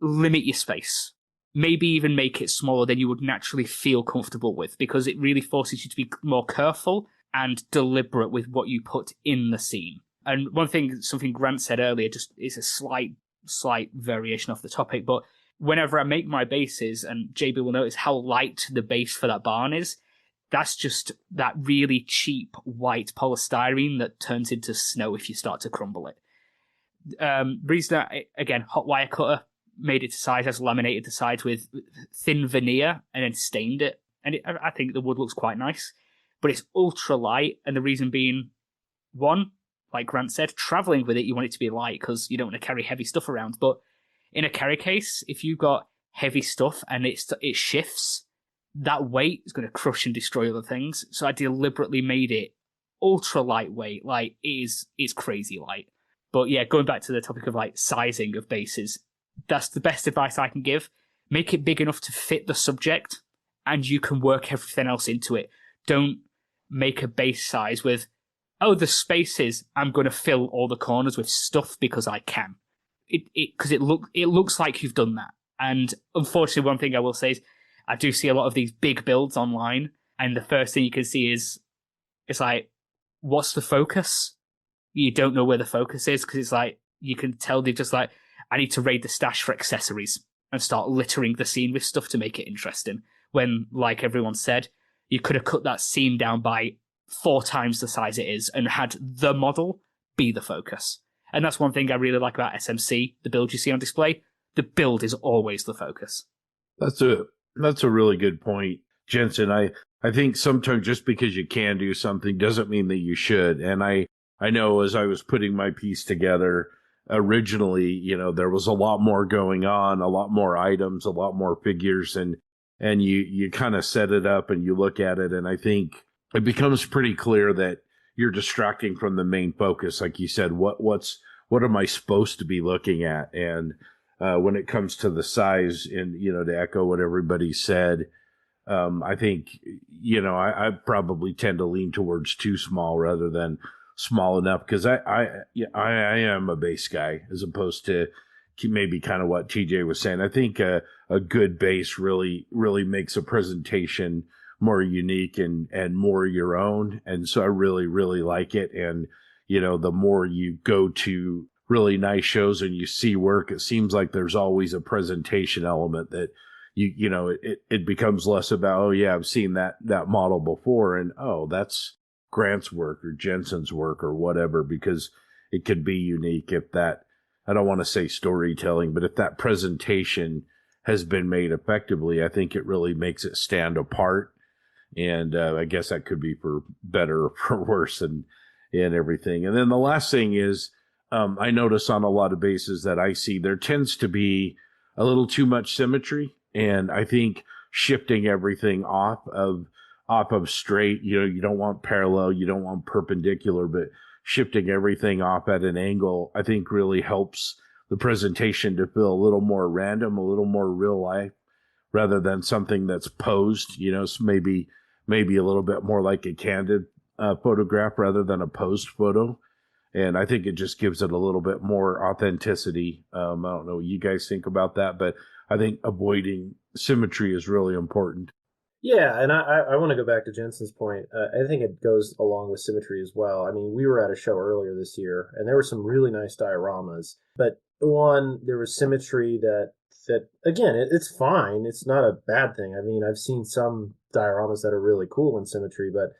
limit your space. Maybe even make it smaller than you would naturally feel comfortable with, because it really forces you to be more careful and deliberate with what you put in the scene. And something Grant said earlier, just is a slight variation off the topic, but whenever I make my bases, and JB will notice how light the base for that barn is, that's just that really cheap white polystyrene that turns into snow if you start to crumble it. Reason that, again, hot wire cutter, made it to size, has laminated the sides with thin veneer and then stained it. And I think the wood looks quite nice, but it's ultra light. And the reason being, one, like Grant said, traveling with it, you want it to be light because you don't want to carry heavy stuff around. But in a carry case, if you've got heavy stuff and it shifts, that weight is going to crush and destroy other things. So I deliberately made it ultra lightweight. Like, it's crazy light. But yeah, going back to the topic of like sizing of bases, that's the best advice I can give. Make it big enough to fit the subject, and you can work everything else into it. Don't make a base size with, oh, the spaces, I'm going to fill all the corners with stuff because I can. Because it looks like you've done that. And unfortunately, one thing I will say is I do see a lot of these big builds online, and the first thing you can see is, it's like, what's the focus? You don't know where the focus is, because it's like, you can tell they've just like, I need to raid the stash for accessories and start littering the scene with stuff to make it interesting. When, like everyone said, you could have cut that scene down by 4 times the size it is and had the model be the focus. And that's one thing I really like about SMC, the build you see on display. The build is always the focus. That's a really good point, Jensen. I think sometimes just because you can do something doesn't mean that you should. And I know as I was putting my piece together originally, you know, there was a lot more going on, a lot more items, a lot more figures, and you kind of set it up and you look at it, and I think it becomes pretty clear that you're distracting from the main focus. Like you said, what am I supposed to be looking at? And when it comes to the size, and, you know, to echo what everybody said, I think, you know, I probably tend to lean towards too small rather than small enough, because I am a base guy, as opposed to maybe kind of what TJ was saying. I think a good base really makes a presentation more unique and more your own. And so I really, really like it. And, you know, the more you go to really nice shows and you see work, it seems like there's always a presentation element that you know, it becomes less about, oh yeah, I've seen that model before, and oh, that's Grant's work or Jensen's work or whatever, because it could be unique if that, I don't want to say storytelling, but if that presentation has been made effectively, I think it really makes it stand apart. And I guess that could be for better or for worse and everything. And then the last thing is, I notice on a lot of bases that I see, there tends to be a little too much symmetry. And I think shifting everything off of straight, you know, you don't want parallel, you don't want perpendicular, but shifting everything off at an angle, I think really helps the presentation to feel a little more random, a little more real life, rather than something that's posed, you know, so maybe a little bit more like a candid photograph rather than a posed photo. And I think it just gives it a little bit more authenticity. I don't know what you guys think about that, but I think avoiding symmetry is really important. Yeah, and I want to go back to Jensen's point. I think it goes along with symmetry as well. I mean, we were at a show earlier this year, and there were some really nice dioramas. But one, there was symmetry that again, it's fine. It's not a bad thing. I mean, I've seen some dioramas that are really cool in symmetry, but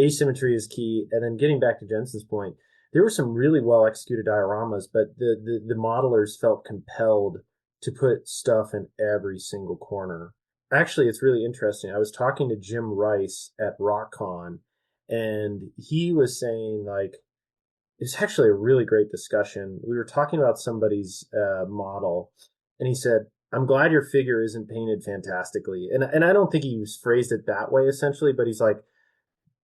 asymmetry is key. And then getting back to Jensen's point, there were some really well executed dioramas, but the modelers felt compelled to put stuff in every single corner. Actually, it's really interesting. I was talking to Jim Rice at RockCon, and he was saying, like, it's actually a really great discussion. We were talking about somebody's model, and he said, I'm glad your figure isn't painted fantastically. And I don't think he phrased it that way, essentially, but he's like,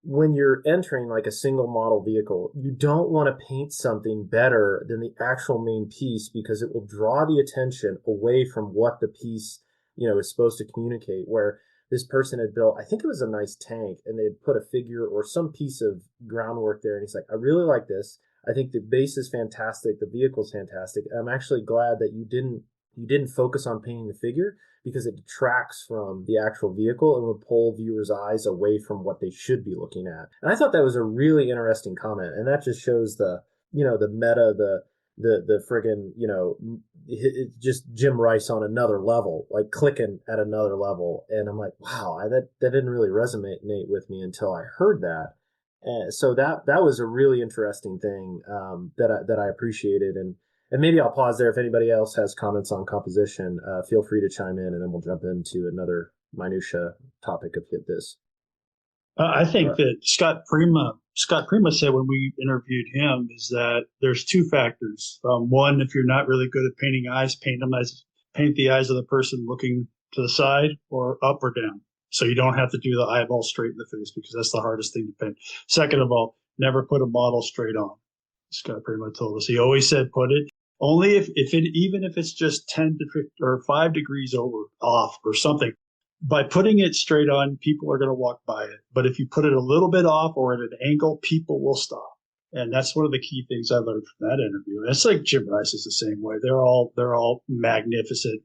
when you're entering like a single model vehicle, you don't want to paint something better than the actual main piece, because it will draw the attention away from what the piece, you know, is supposed to communicate. Where this person had built, I think it was a nice tank, and they had put a figure or some piece of groundwork there, and he's like, I really like this. I think the base is fantastic, the vehicle's fantastic. I'm actually glad that you didn't focus on painting the figure, because it detracts from the actual vehicle and would pull viewers' eyes away from what they should be looking at. And I thought that was a really interesting comment, and that just shows the, you know, the meta, the friggin', you know, just Jim Rice on another level, like clicking at another level. And I'm like, wow, that didn't really resonate with me until I heard that. And so that was a really interesting thing that I appreciated. And maybe I'll pause there. If anybody else has comments on composition, feel free to chime in, and then we'll jump into another minutia topic of Hit This. I think that Scott Prima said when we interviewed him is that there's 2 factors. One, if you're not really good at painting eyes, paint the eyes of the person looking to the side or up or down. So you don't have to do the eyeball straight in the face because that's the hardest thing to paint. Second of all, never put a model straight on. Scott pretty much told us. He always said put it only if it even if it's just 10 to 50 or 5 degrees off or something. By putting it straight on, people are going to walk by it. But if you put it a little bit off or at an angle, people will stop. And that's one of the key things I learned from that interview. It's like Jim Rice is the same way. They're all magnificent,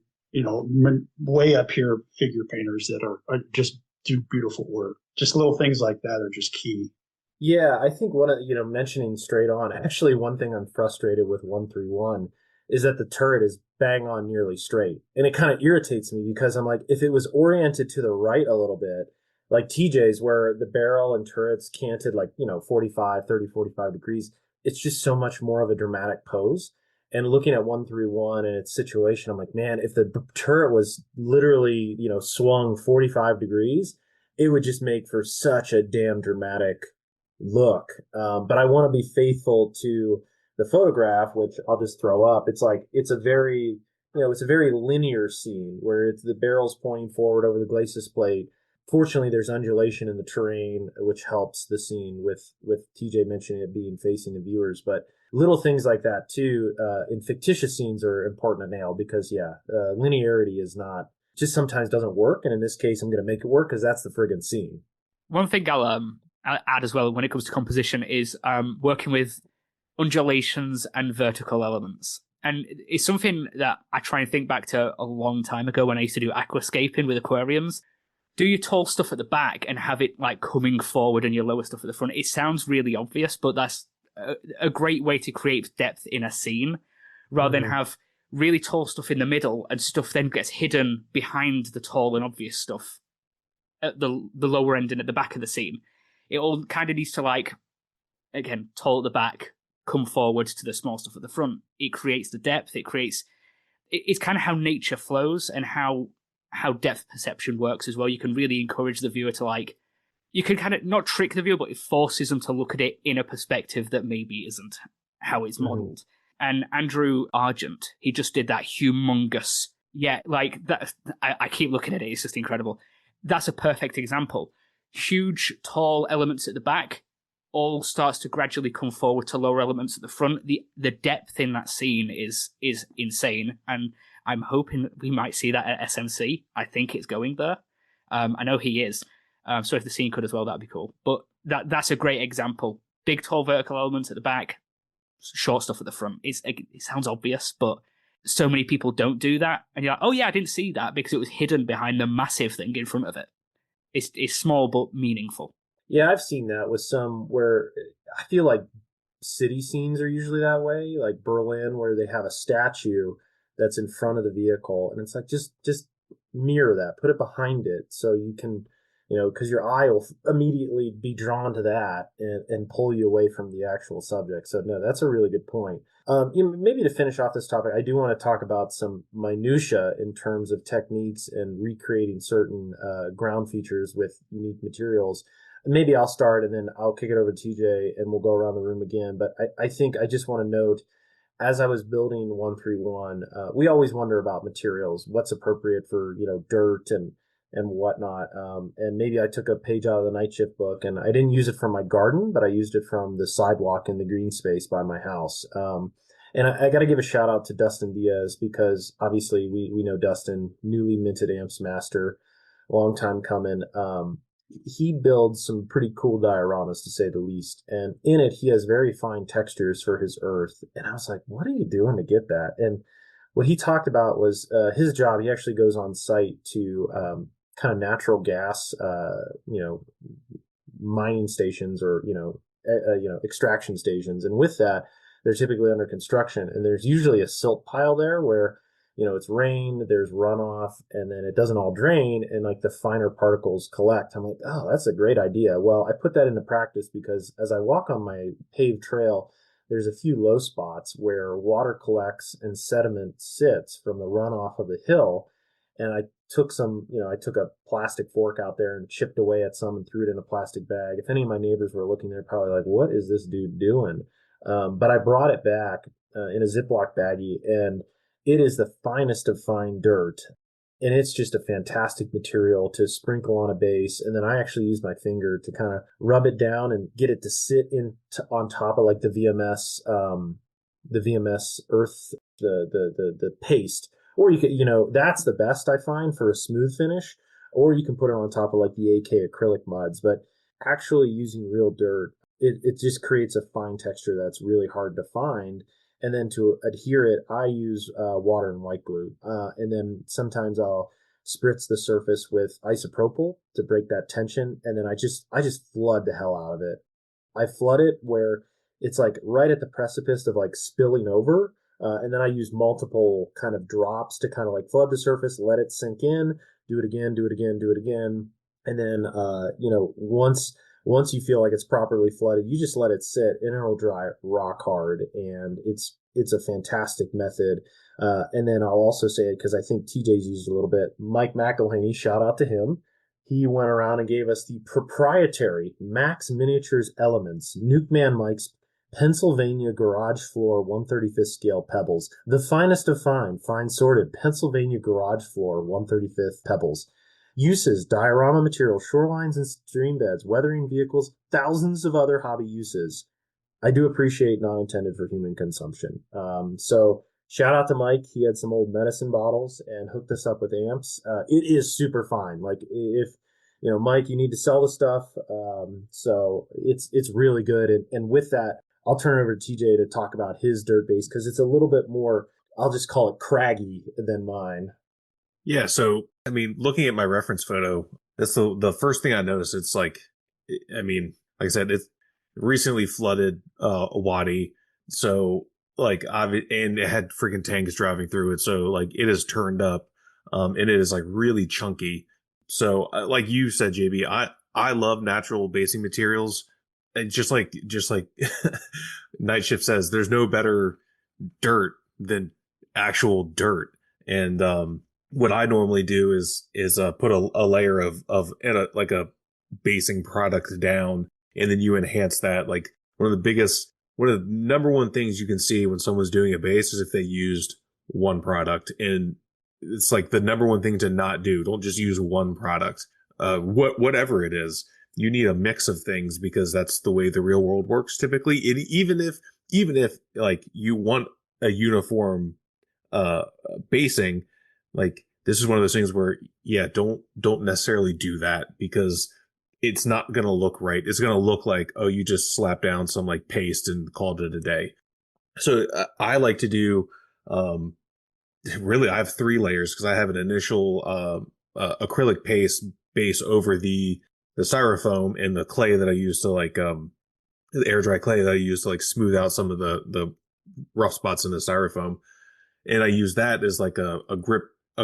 way up here figure painters that are just do beautiful work. Just little things like that are just key. Yeah, I think mentioning straight on, actually one thing I'm frustrated with 131 is that the turret is bang on nearly straight. And it kind of irritates me because I'm like, if it was oriented to the right a little bit, like TJ's where the barrel and turret's canted 45 degrees, it's just so much more of a dramatic pose. And looking at 131 and its situation, I'm like, man, if the turret was literally, swung 45 degrees, it would just make for such a damn dramatic look. But I want to be faithful to the photograph, which I'll just throw up. It's a very linear scene where the barrel's pointing forward over the glacis plate. Fortunately, there's undulation in the terrain, which helps the scene with TJ mentioning it being facing the viewers. But little things like that too, in fictitious scenes are important to nail because linearity is not just sometimes doesn't work. And in this case, I'm going to make it work because that's the friggin' scene. One thing I'll add as well when it comes to composition is working with undulations and vertical elements. And it's something that I try and think back to a long time ago when I used to do aquascaping with aquariums. Do your tall stuff at the back and have it coming forward and your lower stuff at the front. It sounds really obvious, but that's a great way to create depth in a scene rather than have really tall stuff in the middle and stuff then gets hidden behind the tall and obvious stuff at the lower end and at the back of the scene. It all kind of needs to, again, tall at the back, come forward to the small stuff at the front. It creates the depth. It's kind of how nature flows and how depth perception works as well. You can really encourage the viewer to, you can kind of not trick the viewer, but it forces them to look at it in a perspective that maybe isn't how it's modeled. And Andrew Argent, he just did that humongous, that. I keep looking at it. It's just incredible. That's a perfect example. Huge, tall elements at the back all starts to gradually come forward to lower elements at the front. The depth in that scene is insane, and I'm hoping that we might see that at SMC. I think it's going there. I know he is. So if the scene could as well, that'd be cool. But that's a great example. Big, tall vertical elements at the back, short stuff at the front. It sounds obvious, but so many people don't do that. And you're like, oh yeah, I didn't see that because it was hidden behind the massive thing in front of it. It's small but meaningful. Yeah, I've seen that with some where I feel like city scenes are usually that way, like Berlin, where they have a statue that's in front of the vehicle, and it's like just mirror that, put it behind it, so you can, because your eye will immediately be drawn to that and pull you away from the actual subject. So no, that's a really good point. Maybe to finish off this topic, I do want to talk about some minutia in terms of techniques and recreating certain ground features with unique materials. Maybe I'll start and then I'll kick it over to TJ and we'll go around the room again. But I think I just want to note, as I was building 131, we always wonder about materials, what's appropriate for, dirt and whatnot. And maybe I took a page out of the Night Shift book, and I didn't use it from my garden, but I used it from the sidewalk in the green space by my house. And I got to give a shout out to Dustin Diaz, because obviously we know Dustin, newly minted amps master, long time coming. He builds some pretty cool dioramas, to say the least. And in it, he has very fine textures for his earth. And I was like, what are you doing to get that? And what he talked about was his job. He actually goes on site to kind of natural gas, mining stations or, extraction stations. And with that, they're typically under construction. And there's usually a silt pile there where, it's rain, there's runoff, and then it doesn't all drain, and the finer particles collect. I'm like, oh, that's a great idea. Well, I put that into practice because as I walk on my paved trail, there's a few low spots where water collects and sediment sits from the runoff of the hill. And I took I took a plastic fork out there and chipped away at some and threw it in a plastic bag. If any of my neighbors were looking, they're probably like, what is this dude doing? But I brought it back in a Ziploc baggie, and it is the finest of fine dirt. and it's just a fantastic material to sprinkle on a base. And then I actually use my finger to kind of rub it down and get it to sit on top of like the VMS earth, the paste. Or you could, that's the best I find for a smooth finish. Or you can put it on top of like the AK acrylic muds. But actually using real dirt, it just creates a fine texture that's really hard to find. And then to adhere it, I use water and white glue. And then sometimes I'll spritz the surface with isopropyl to break that tension. And then I just flood the hell out of it. I flood it where it's like right at the precipice of like spilling over. And then I use multiple kind of drops to kind of like flood the surface, let it sink in, do it again, do it again, do it again. And then, once you feel like it's properly flooded, you just let it sit and it'll dry rock hard. And it's a fantastic method. And then I'll also say it because I think TJ's used a little bit. Mike McElhaney, shout out to him. He went around and gave us the proprietary Max Miniatures Elements Nukeman Mike's Pennsylvania Garage Floor 135th Scale Pebbles. The finest of fine sorted Pennsylvania Garage Floor 135th Pebbles. Uses: diorama material, shorelines and stream beds, weathering vehicles, thousands of other hobby uses. I do appreciate not intended for human consumption. So shout out to Mike. He had some old medicine bottles and hooked us up with amps. It is super fine. Like if, Mike, you need to sell the stuff. So it's really good. And with that, I'll turn it over to TJ to talk about his dirt base because it's a little bit more, I'll just call it craggy than mine. Yeah, so I mean, looking at my reference photo, that's the first thing I noticed. It's like, I mean, like I said, it's recently flooded a wadi, so like and it had freaking tanks driving through it, so like it is turned up, and it is like really chunky. So like you said, JB, I love natural basing materials, and just like Night Shift says, there's no better dirt than actual dirt, and what I normally do is put a layer of like a basing product down, and then you enhance that. Like one of the number one things you can see when someone's doing a base is if they used one product, and it's like the number one thing to not do. Don't just use one product. Whatever it is, you need a mix of things because that's the way the real world works typically. Even if like you want a uniform basing, like this is one of those things where don't necessarily do that because it's not going to look right. It's going to look like, oh, you just slap down some like paste and called it a day. So I like to do really I have 3 layers because I have an initial acrylic paste base over the styrofoam and the clay that I use to like the air dry clay that I use to like smooth out some of the rough spots in the styrofoam. And I use that as like a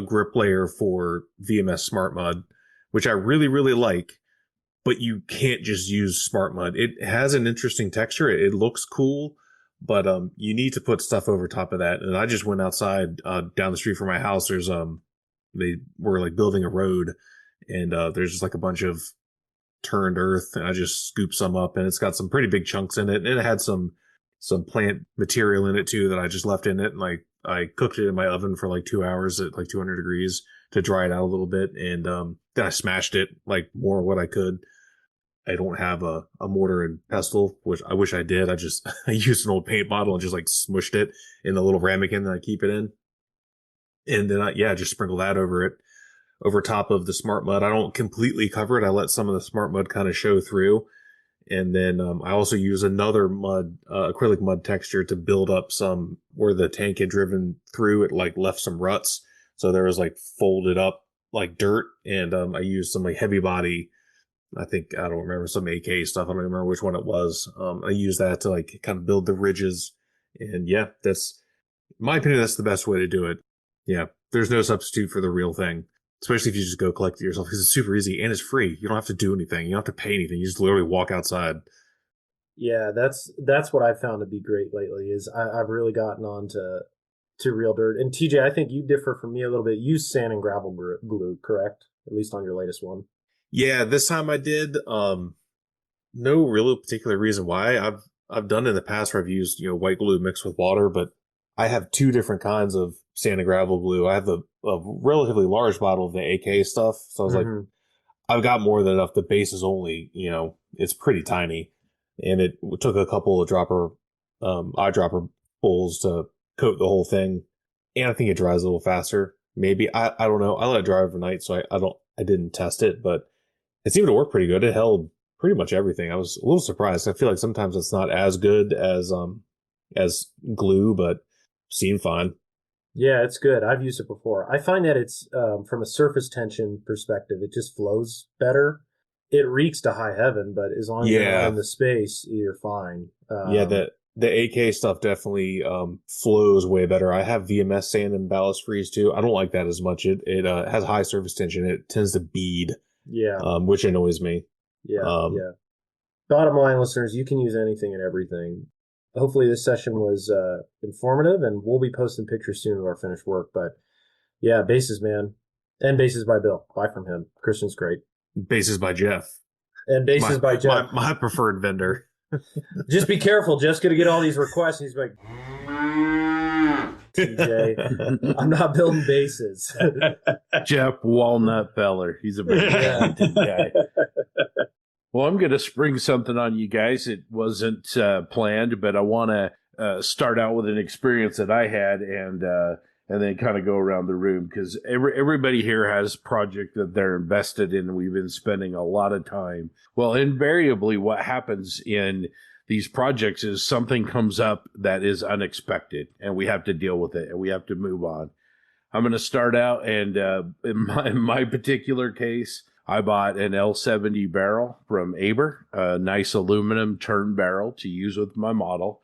grip layer for VMS Smart Mud, which I really, really like, but you can't just use Smart Mud. It has an interesting texture. It looks cool, but you need to put stuff over top of that. And I just went outside down the street from my house. There's they were like building a road, and there's just like a bunch of turned earth, and I just scooped some up, and it's got some pretty big chunks in it, and it had some plant material in it too that I just left in it, and like I cooked it in my oven for like 2 hours at like 200 degrees to dry it out a little bit, and then I smashed it like more what I could. I don't have a mortar and pestle, which I wish I did. I just I used an old paint bottle and just like smushed it in the little ramekin that I keep it in, and then I just sprinkle that over top of the Smart Mud. I don't completely cover it. I let some of the Smart Mud kind of show through. And then I also use another acrylic mud texture to build up some where the tank had driven through. It like left some ruts. So there was like folded up like dirt. And I used some like heavy body. I don't remember, some AK stuff. I don't remember which one it was. I used that to like kind of build the ridges. And that's, in my opinion, that's the best way to do it. Yeah. There's no substitute for the real thing. Especially if you just go collect it yourself, because it's super easy and it's free. You don't have to do anything. You don't have to pay anything. You just literally walk outside. Yeah, that's what I've found to be great lately. Is I've really gotten on to real dirt. And TJ, I think you differ from me a little bit. You use sand and gravel glue, correct? At least on your latest one. Yeah, this time I did. No real particular reason why. I've done in the past where I've used white glue mixed with water, but I have two different kinds of sand and gravel glue. I have a relatively large bottle of the AK stuff. So I was like, I've got more than enough. The base is only, it's pretty tiny. And it took a couple of eyedropper pulls to coat the whole thing. And I think it dries a little faster. Maybe. I don't know. I let it dry overnight, so I didn't test it, but it seemed to work pretty good. It held pretty much everything. I was a little surprised. I feel like sometimes it's not as good as glue, but seemed fine. Yeah, it's good. I've used it before. I find that it's from a surface tension perspective, it just flows better. It reeks to high heaven, but as long as you're not in the space, you're fine. The AK stuff definitely flows way better. I have VMS sand and ballast freeze too. I don't like that as much. It has high surface tension. It tends to bead. Yeah. Which annoys me. Yeah. Bottom line, listeners, you can use anything and everything. Hopefully this session was informative, and we'll be posting pictures soon of our finished work. But yeah, bases, man. And bases by Bill. Buy from him. Christian's great. Bases by Jeff. And bases by Jeff. My preferred vendor. Just be careful. Jeff's going to get all these requests. And he's like, TJ, I'm not building bases. Jeff Walnut Feller. He's a big guy. Well, I'm going to spring something on you guys. It wasn't planned, but I want to start out with an experience that I had and then kind of go around the room because everybody here has a project that they're invested in. And we've been spending a lot of time. Well, invariably, what happens in these projects is something comes up that is unexpected, and we have to deal with it, and we have to move on. I'm going to start out, and in my particular case, I bought an L70 barrel from Aber, a nice aluminum turn barrel to use with my model.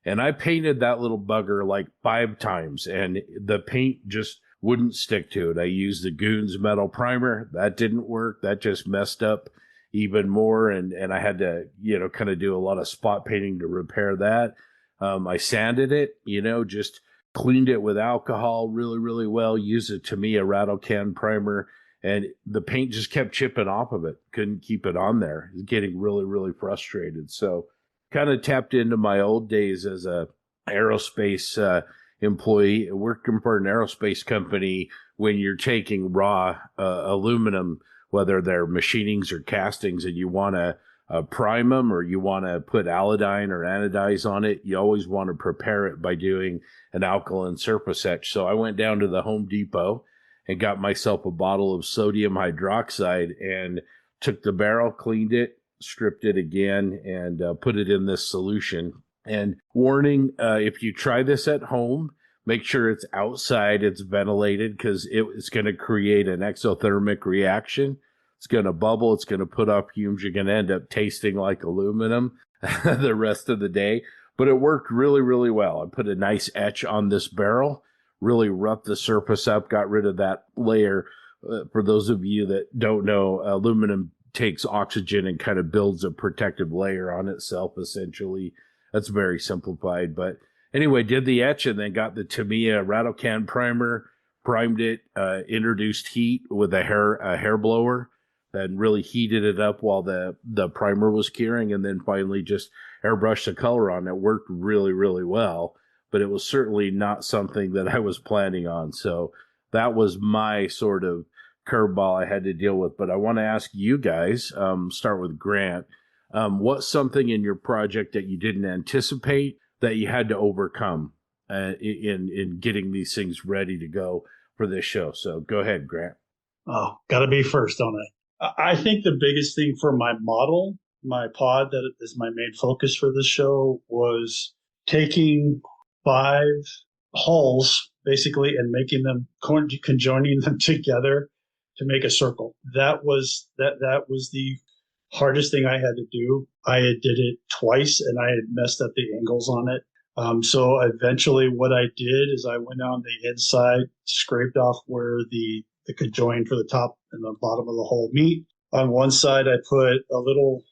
And I painted that little bugger like 5 times, and the paint just wouldn't stick to it. I used the Goons metal primer. That didn't work. That just messed up even more. And I had to, kind of do a lot of spot painting to repair that. I sanded it, just cleaned it with alcohol really, really well, used a Tamiya rattle can primer. And the paint just kept chipping off of it. Couldn't keep it on there. It was getting really, really frustrated. So kind of tapped into my old days as a aerospace employee working for an aerospace company. When you're taking raw aluminum, whether they're machinings or castings, and you want to prime them or you want to put iodine or anodize on it, you always want to prepare it by doing an alkaline surface etch. So I went down to the Home Depot and got myself a bottle of sodium hydroxide and took the barrel, cleaned it, stripped it again, and put it in this solution. And warning, if you try this at home, make sure it's outside, it's ventilated, because it's going to create an exothermic reaction. It's going to bubble. It's going to put up fumes. You're going to end up tasting like aluminum the rest of the day. But it worked really, really well. I put a nice etch on this barrel, really roughed the surface up, got rid of that layer. For those of you that don't know, aluminum takes oxygen and kind of builds a protective layer on itself, essentially. That's very simplified. But anyway, did the etch and then got the Tamiya rattle can primer, primed it, introduced heat with a hair blower, and really heated it up while the primer was curing, and then finally just airbrushed the color on. It worked really, really well, but it was certainly not something that I was planning on. So that was my sort of curveball I had to deal with. But I want to ask you guys, start with Grant, what's something in your project that you didn't anticipate that you had to overcome in getting these things ready to go for this show? So go ahead, Grant. Oh, got to be first, don't I? I think the biggest thing for my model, my pod that is my main focus for this show, was taking 5 hulls basically and making them, conjoining them together to make a circle. That was the hardest thing I had to do. I did it twice and I had messed up the angles on it. So eventually what I did is I went on the inside, scraped off where the conjoin for the top and the bottom of the hole meet. On one side, I put a little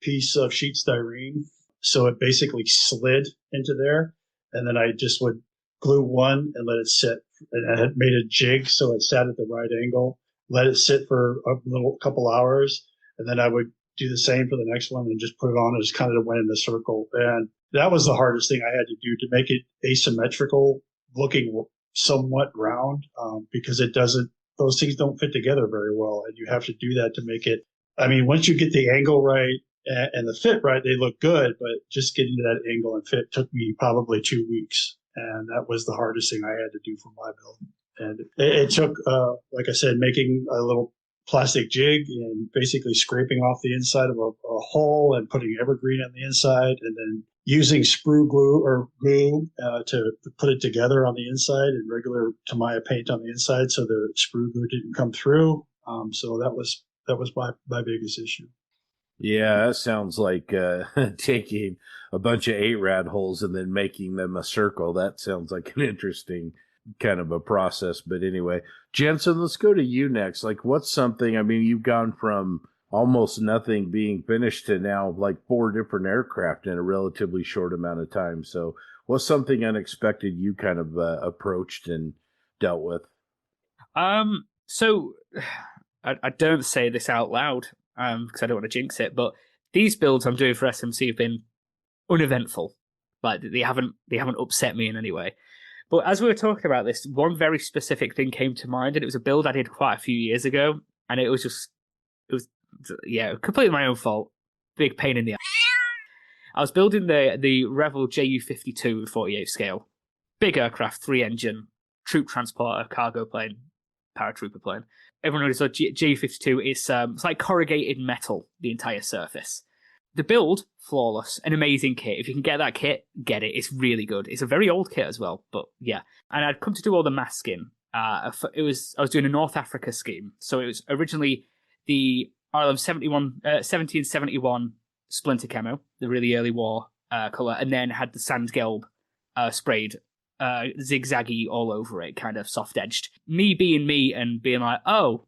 piece of sheet styrene, so it basically slid into there. And then I just would glue one and let it sit. And I had made a jig so it sat at the right angle, let it sit for a couple hours. And then I would do the same for the next one and just put it on and just kind of went in a circle. And that was the hardest thing I had to do, to make it asymmetrical, looking somewhat round, because it doesn't, those things don't fit together very well. And you have to do that to make it, I mean, once you get the angle right and the fit right, they look good, but just getting to that angle and fit took me probably 2 weeks. And that was the hardest thing I had to do for my build. And it took, like I said, making a little plastic jig and basically scraping off the inside of a hole and putting evergreen on the inside, and then using sprue glue or glue to put it together on the inside, and regular Tamiya paint on the inside so the sprue glue didn't come through. So that was my biggest issue. Yeah, that sounds like taking a bunch of 8-rad holes and then making them a circle. That sounds like an interesting kind of a process. But anyway, Jensen, let's go to you next. Like, what's something, I mean, you've gone from almost nothing being finished to now like 4 different aircraft in a relatively short amount of time. So what's something unexpected you kind of approached and dealt with? So I don't say this out loud because I don't want to jinx it, but these builds I'm doing for SMC have been uneventful. Like they haven't upset me in any way. But as we were talking about this, one very specific thing came to mind, and it was a build I did quite a few years ago, and it was completely my own fault. Big pain in the ass. I was building the Revel JU-52 with 48 scale. Big aircraft, 3-engine, troop transporter, cargo plane, paratrooper plane. Everyone knows JU-52 is it's like corrugated metal, the entire surface. The build, flawless, an amazing kit. If you can get that kit, get it. It's really good. It's a very old kit as well, but yeah. And I'd come to do all the masking. I was doing a North Africa scheme, so it was originally the RLM 1771 Splinter Camo, the really early war colour, and then had the sand gelb sprayed zigzaggy all over it, kind of soft-edged. Me being me and being like, oh,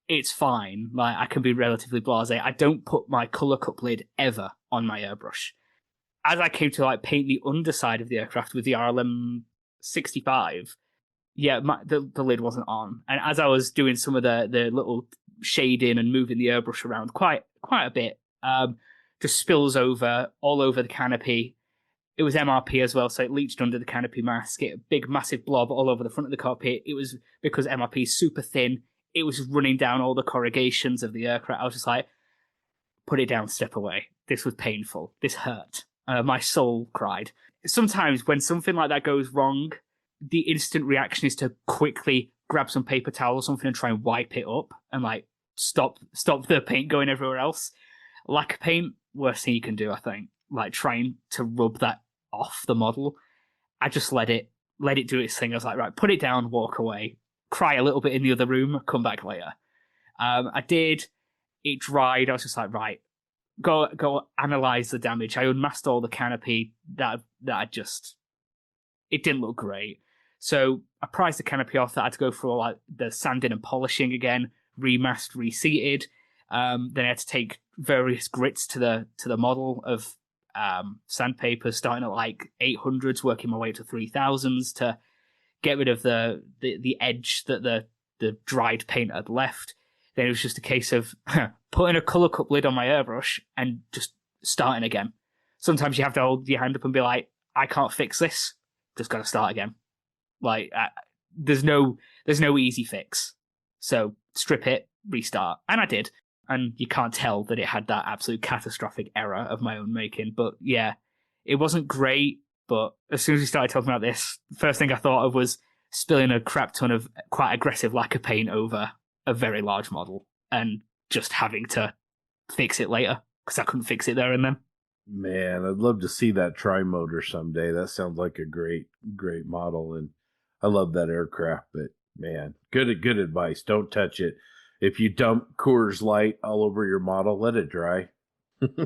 it's fine. Like, I can be relatively blasé. I don't put my colour cup lid ever on my airbrush. As I came to like paint the underside of the aircraft with the RLM 65, yeah, the lid wasn't on. And as I was doing some of the little shading and moving the airbrush around quite a bit, just spills over all over the canopy. It was MRP as well, so it leached under the canopy mask. It a big, massive blob all over the front of the cockpit. It was because MRP is super thin. It was running down all the corrugations of the aircraft. I was just like, put it down, step away. This was painful. This hurt. My soul cried. Sometimes when something like that goes wrong, the instant reaction is to quickly grab some paper towel or something and try and wipe it up and like stop the paint going everywhere else. Lacquer paint, worst thing you can do, I think. Like trying to rub that off the model. I just let it do its thing. I was like, right, put it down, walk away, cry a little bit in the other room, come back later. I did. It dried. I was just like, right, go analyze the damage. I unmasked all the canopy. That it didn't look great. So I prized the canopy off. That I had to go through all like the sanding and polishing again, remasked, reseated. Then I had to take various grits to the model of sandpaper, starting at like 800s, working my way to 3000s to get rid of the edge that the dried paint had left. Then it was just a case of putting a colour cup lid on my airbrush and just starting again. Sometimes you have to hold your hand up and be like, I can't fix this. Just got to start again. Like there's no easy fix. So strip it, restart, and I did. And you can't tell that it had that absolute catastrophic error of my own making. But yeah, it wasn't great. But as soon as we started talking about this, the first thing I thought of was spilling a crap ton of quite aggressive lacquer paint over a very large model and just having to fix it later because I couldn't fix it there and then. Man, I'd love to see that tri-motor someday. That sounds like a great model, and I love that aircraft. But man, good advice. Don't touch it. If you dump Coors Light all over your model, let it dry.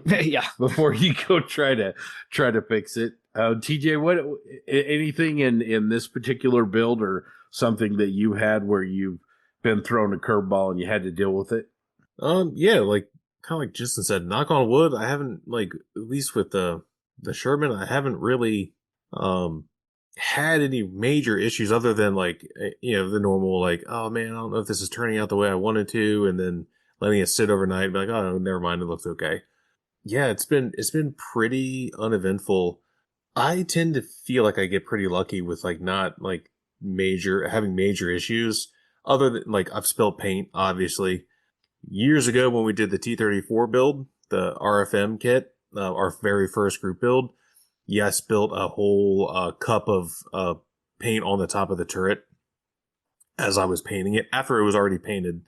Yeah. Before you go try to fix it. TJ, what anything in this particular build or something that you had where you've been thrown a curveball and you had to deal with it? Yeah, like kind of like Justin said, knock on wood, I haven't, like, at least with the Sherman, I haven't really had any major issues other than like, the normal, like, oh man, I don't know if this is turning out the way I wanted to, and then letting it sit overnight and be like, oh, never mind, it looks okay. Yeah, it's been pretty uneventful. I tend to feel like I get pretty lucky with like not like having major issues. Other than like I've spilled paint, obviously. Years ago when we did the T-34 build, the RFM kit, our very first group build, I spilled a whole cup of paint on the top of the turret as I was painting it. After it was already painted,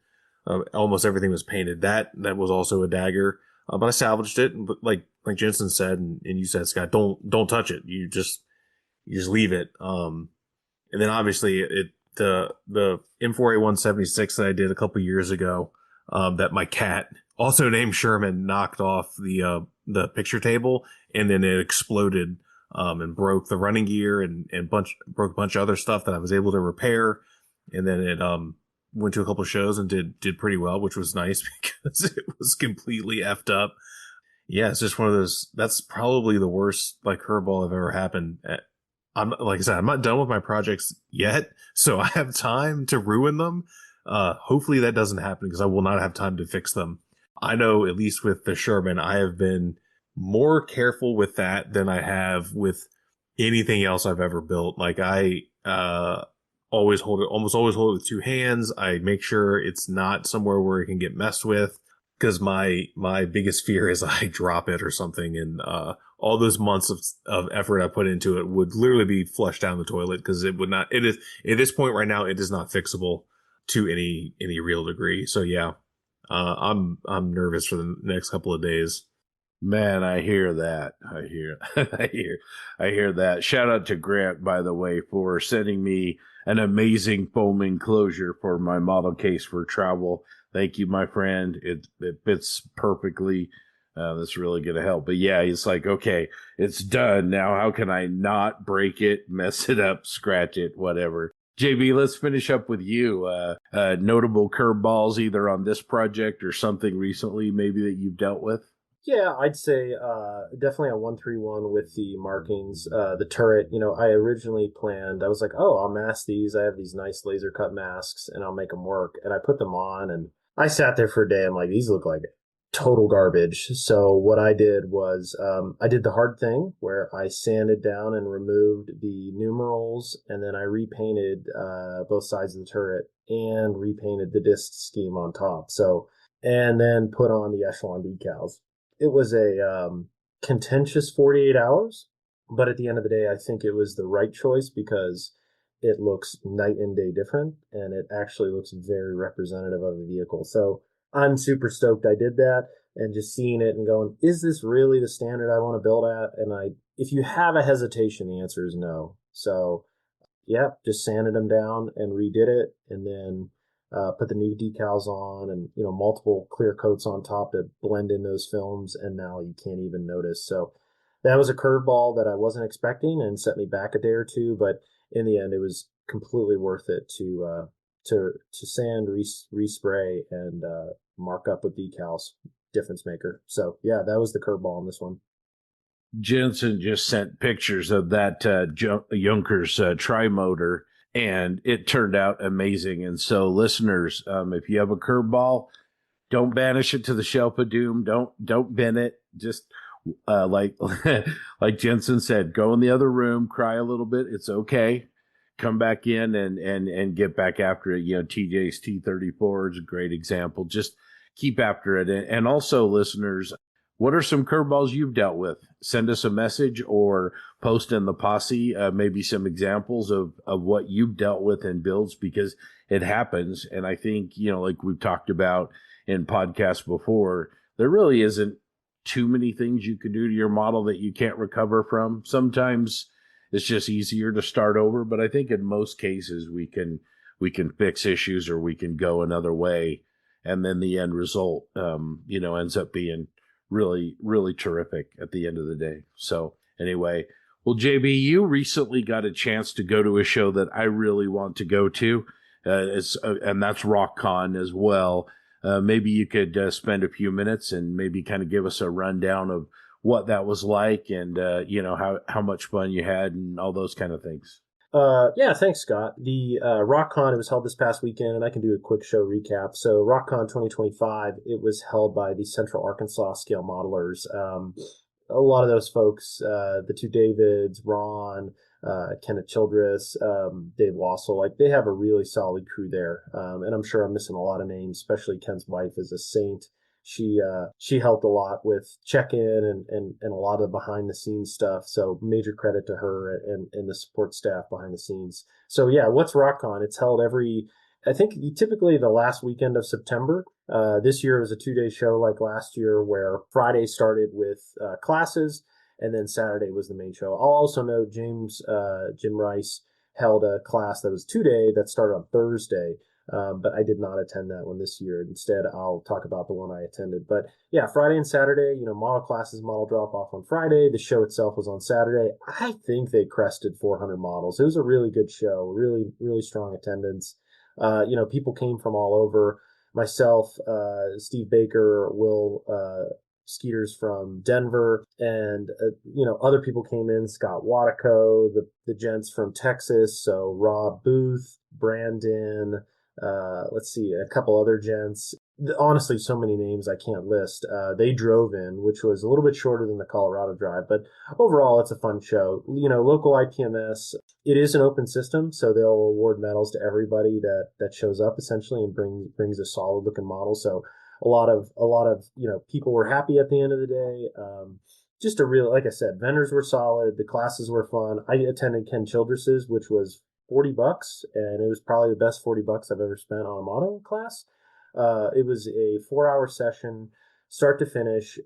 almost everything was painted. That was also a dagger, but I salvaged it. But like Jensen said, and you said, Scott, don't touch it. You just leave it. And then obviously the M4A176 that I did a couple years ago, that my cat, also named Sherman, knocked off the picture table, and then it exploded, and broke the running gear and broke a bunch of other stuff that I was able to repair. And then it went to a couple of shows and did pretty well, which was nice because it was completely effed up. Yeah, it's just one of those. That's probably the worst like curveball I've ever happened. I'm like I said, I'm not done with my projects yet, so I have time to ruin them. Hopefully that doesn't happen because I will not have time to fix them. I know at least with the Sherman, I have been more careful with that than I have with anything else I've ever built. Like I almost always hold it with two hands. I make sure it's not somewhere where it can get messed with, because my biggest fear is I drop it or something, and all those months of effort I put into it would literally be flushed down the toilet, because it would not. It is at this point right now, it is not fixable to any real degree. So yeah, I'm nervous for the next couple of days. Man, I hear that. I hear that. Shout out to Grant, by the way, for sending me an amazing foam enclosure for my model case for travel. Thank you, my friend. It fits perfectly. That's really going to help. But yeah, it's like, okay, it's done. Now, how can I not break it, mess it up, scratch it, whatever? JB, let's finish up with you. Notable curveballs either on this project or something recently maybe that you've dealt with? Yeah, I'd say definitely a 131 with the markings. The turret, I originally planned, I was like, oh, I'll mask these. I have these nice laser cut masks and I'll make them work. And I put them on and I sat there for a day. I'm like, these look like total garbage. So what I did was I did the hard thing where I sanded down and removed the numerals, and then I repainted both sides of the turret and repainted the disc scheme on top. So, and then put on the echelon decals. It was a contentious 48 hours, but at the end of the day, I think it was the right choice because it looks night and day different, and it actually looks very representative of the vehicle. So I'm super stoked I did that, and just seeing it and going, is this really the standard I want to build at? And if you have a hesitation, the answer is no. So yeah, just sanded them down and redid it, and then put the new decals on, and multiple clear coats on top to blend in those films, and now you can't even notice. So that was a curveball that I wasn't expecting and set me back a day or two, but in the end, it was completely worth it to sand, respray, and mark up with decals. Difference maker. So yeah, that was the curveball on this one. Jensen just sent pictures of that Junkers tri-motor, and it turned out amazing. And so, listeners, if you have a curveball, don't banish it to the shelf of doom. Don't bend it. Just like like Jensen said, go in the other room, cry a little bit. It's okay. Come back in and get back after it. TJ's T-34 is a great example. Just keep after it. And also, listeners, what are some curveballs you've dealt with? Send us a message or post in the posse, maybe some examples of what you've dealt with in builds, because it happens. And I think, like we've talked about in podcasts before, there really isn't too many things you could do to your model that you can't recover from. Sometimes it's just easier to start over, but I think in most cases we can fix issues, or we can go another way, and then the end result ends up being really, really terrific at the end of the day. So anyway, well, JB, you recently got a chance to go to a show that I really want to go to, and that's RockCon as well. Maybe you could spend a few minutes and maybe kind of give us a rundown of what that was like, and how much fun you had and all those kind of things. Yeah, thanks, Scott. The RockCon, it was held this past weekend, and I can do a quick show recap. So RockCon 2025, it was held by the Central Arkansas Scale Modelers. a lot of those folks, the two Davids, Ron, Kenneth Childress, Dave Wassel, like they have a really solid crew there. And I'm sure I'm missing a lot of names, especially Ken's wife is a saint. She helped a lot with check-in and a lot of the behind the scenes stuff. So major credit to her and the support staff behind the scenes. So yeah, what's RockCon? It's held I think typically the last weekend of September. This year was a 2-day show like last year where Friday started with classes and then Saturday was the main show. I'll also note Jim Rice held a class that was 2-day that started on Thursday. But I did not attend that one this year. Instead, I'll talk about the one I attended. But yeah, Friday and Saturday, model classes, model drop off on Friday. The show itself was on Saturday. I think they crested 400 models. It was a really good show, really, really strong attendance. People came from all over. Myself, Steve Baker, Will Skeeters from Denver, and other people came in. Scott Watico, the gents from Texas. So Rob Booth, Brandon. Let's see, a couple other gents. Honestly, so many names I can't list. They drove in, which was a little bit shorter than the Colorado drive, but overall, it's a fun show. Local IPMS, it is an open system, so they'll award medals to everybody that shows up essentially and brings a solid looking model. So a lot of people were happy at the end of the day. Just like I said, vendors were solid. The classes were fun. I attended Ken Childress's, which was $40, and it was probably the best $40 I've ever spent on a modeling class. It was a 4-hour session, start to finish,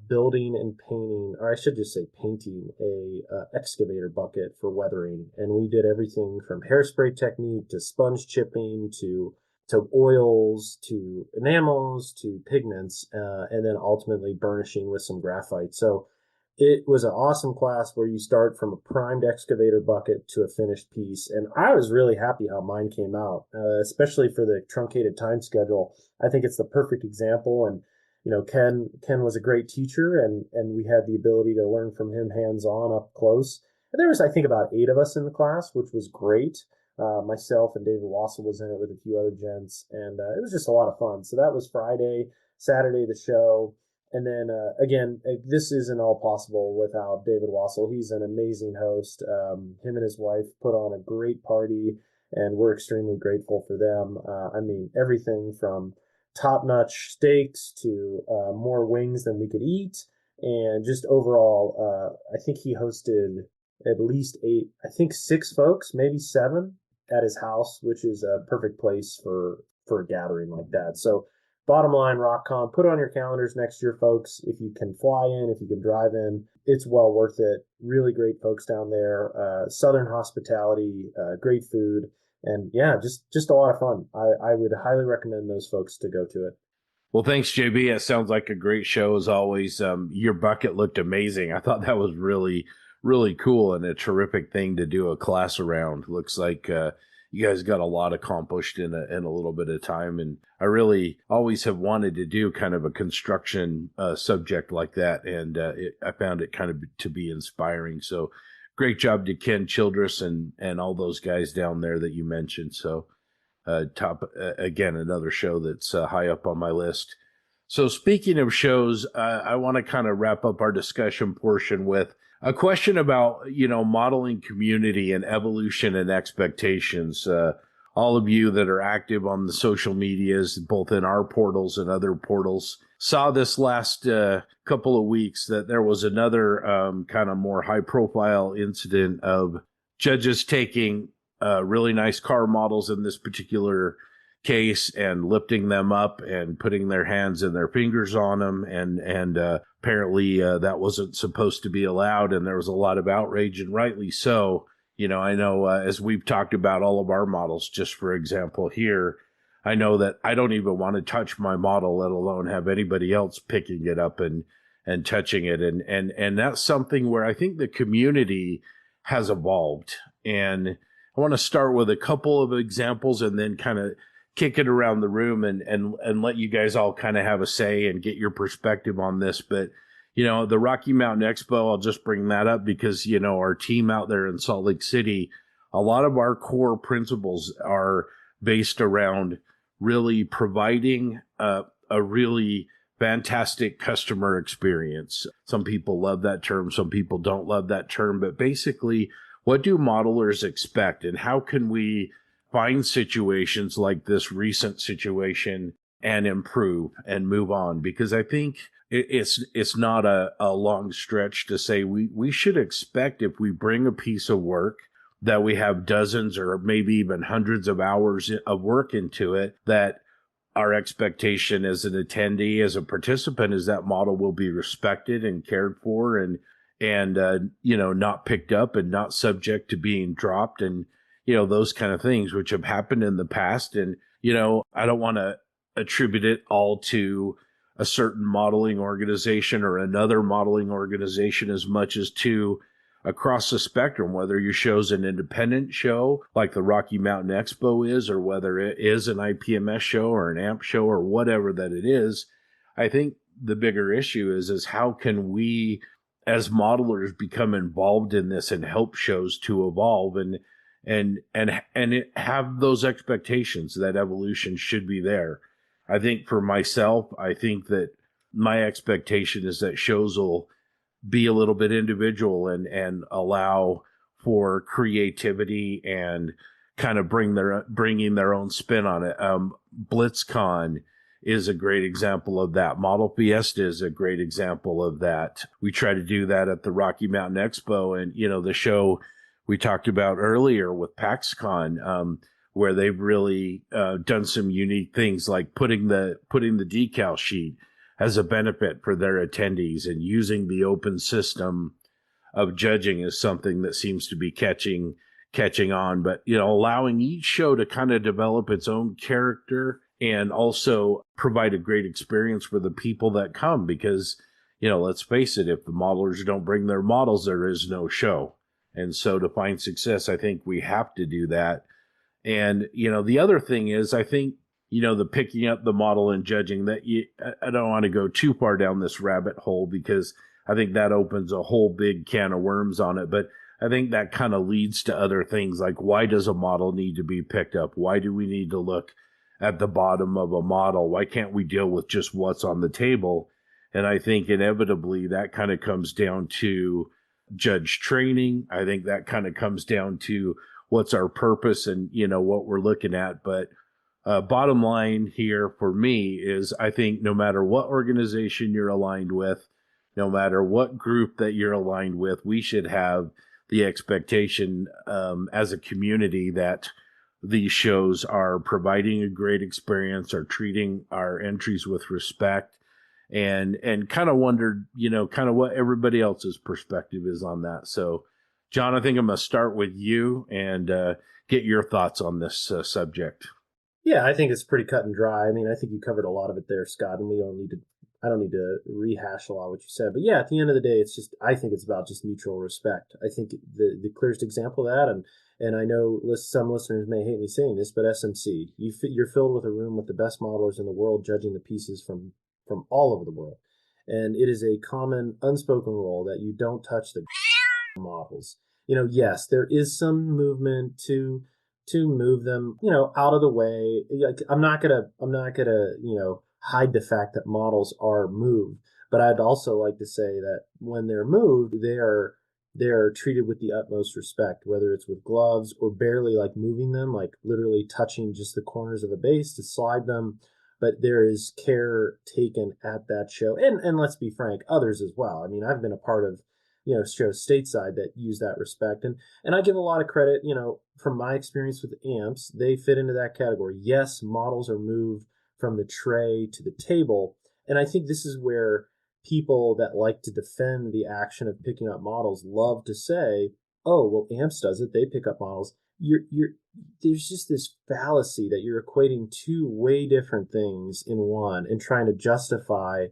building and painting, or I should just say painting a excavator bucket for weathering. And we did everything from hairspray technique to sponge chipping to oils to enamels to pigments, and then ultimately burnishing with some graphite. So it was an awesome class where you start from a primed excavator bucket to a finished piece. And I was really happy how mine came out, especially for the truncated time schedule. I think it's the perfect example. And, Ken was a great teacher and we had the ability to learn from him hands-on up close. And there was, I think, about 8 of us in the class, which was great. Myself and David Wassel was in it with a few other gents. And it was just a lot of fun. So that was Friday. Saturday, the show. And then, again, this isn't all possible without David Wassel. He's an amazing host. Him and his wife put on a great party, and we're extremely grateful for them. Everything from top-notch steaks to more wings than we could eat. And just overall, I think he hosted at least 6 folks, maybe 7 at his house, which is a perfect place for a gathering like that. So, bottom line, RockCon, put it on your calendars next year, folks. If you can fly in, if you can drive in, it's well worth it. Really great folks down there. Southern hospitality, great food, and yeah, just a lot of fun. I would highly recommend those folks to go to it. Well, thanks, JB. It sounds like a great show as always. Your bucket looked amazing. I thought that was really, really cool and a terrific thing to do a class around. Looks like you guys got a lot accomplished in a little bit of time. And I really always have wanted to do kind of a construction subject like that. And I found it kind of to be inspiring. So great job to Ken Childress and all those guys down there that you mentioned. So again, another show that's high up on my list. So speaking of shows, I want to kind of wrap up our discussion portion with a question about, modeling community and evolution and expectations. All of you that are active on the social medias, both in our portals and other portals, saw this last couple of weeks that there was another kind of more high profile incident of judges taking really nice car models in this particular case and lifting them up and putting their hands and their fingers on them. And apparently that wasn't supposed to be allowed. And there was a lot of outrage, and rightly so. I know as we've talked about all of our models, just for example here, I know that I don't even want to touch my model, let alone have anybody else picking it up and touching it. And that's something where I think the community has evolved. And I want to start with a couple of examples and then kind of kick it around the room and let you guys all kind of have a say and get your perspective on this. But, the Rocky Mountain Expo, I'll just bring that up because, our team out there in Salt Lake City, a lot of our core principles are based around really providing a really fantastic customer experience. Some people love that term, some people don't love that term, but basically, what do modelers expect, and how can we find situations like this recent situation and improve and move on? Because I think it's not a long stretch to say we should expect, if we bring a piece of work, that we have dozens or maybe even hundreds of hours of work into it, that our expectation as an attendee, as a participant, is that model will be respected and cared for, and not picked up and not subject to being dropped, and those kind of things which have happened in the past. And I don't want to attribute it all to a certain modeling organization or another modeling organization as much as to across the spectrum, whether your show's an independent show like the Rocky Mountain Expo is, or whether it is an IPMS show or an AMP show or whatever that it is. I think the bigger issue is how can we as modelers become involved in this and help shows to evolve and have those expectations that evolution should be there. I think for myself, I think that my expectation is that shows will be a little bit individual and allow for creativity and kind of bringing their own spin on it. BlitzCon is a great example of that. Model Fiesta is a great example of that. We try to do that at the Rocky Mountain Expo, and the show we talked about earlier with PAXCon, where they've really done some unique things, like putting the decal sheet as a benefit for their attendees, and using the open system of judging is something that seems to be catching on. But allowing each show to kind of develop its own character and also provide a great experience for the people that come, because let's face it, if the modelers don't bring their models, there is no show. And so to find success, I think we have to do that. And the other thing is, I think the picking up the model and judging, that I don't want to go too far down this rabbit hole, because I think that opens a whole big can of worms on it. But I think that kind of leads to other things, like, why does a model need to be picked up? Why do we need to look at the bottom of a model? Why can't we deal with just what's on the table? And I think inevitably that kind of comes down to judge training. I think that kind of comes down to what's our purpose and what we're looking at. But bottom line here for me is, I think no matter what organization you're aligned with, no matter what group that you're aligned with, we should have the expectation as a community that these shows are providing a great experience, are treating our entries with respect, and kind of wondered, kind of what everybody else's perspective is on that. So, John, I think I'm going to start with you and get your thoughts on this subject. Yeah, I think it's pretty cut and dry. I mean, I think you covered a lot of it there, Scott, and I don't need to rehash a lot of what you said. But yeah, at the end of the day, I think it's about just mutual respect. I think the clearest example of that, and I know some listeners may hate me saying this, but SMC, you're filled with a room with the best modelers in the world, judging the pieces from all over the world. And it is a common unspoken rule that you don't touch the models. Yes, there is some movement to move them, out of the way. Like, I'm not gonna, hide the fact that models are moved, but I'd also like to say that when they're moved, they are treated with the utmost respect, whether it's with gloves or barely like moving them, like literally touching just the corners of a base to slide them. But there is care taken at that show. And let's be frank, others as well. I mean, I've been a part of, shows stateside that use that respect. And I give a lot of credit, from my experience with amps, they fit into that category. Yes, models are moved from the tray to the table. And I think this is where people that like to defend the action of picking up models love to say, oh, well, amps does it. They pick up models. There's just this fallacy that you're equating two way different things in one and trying to justify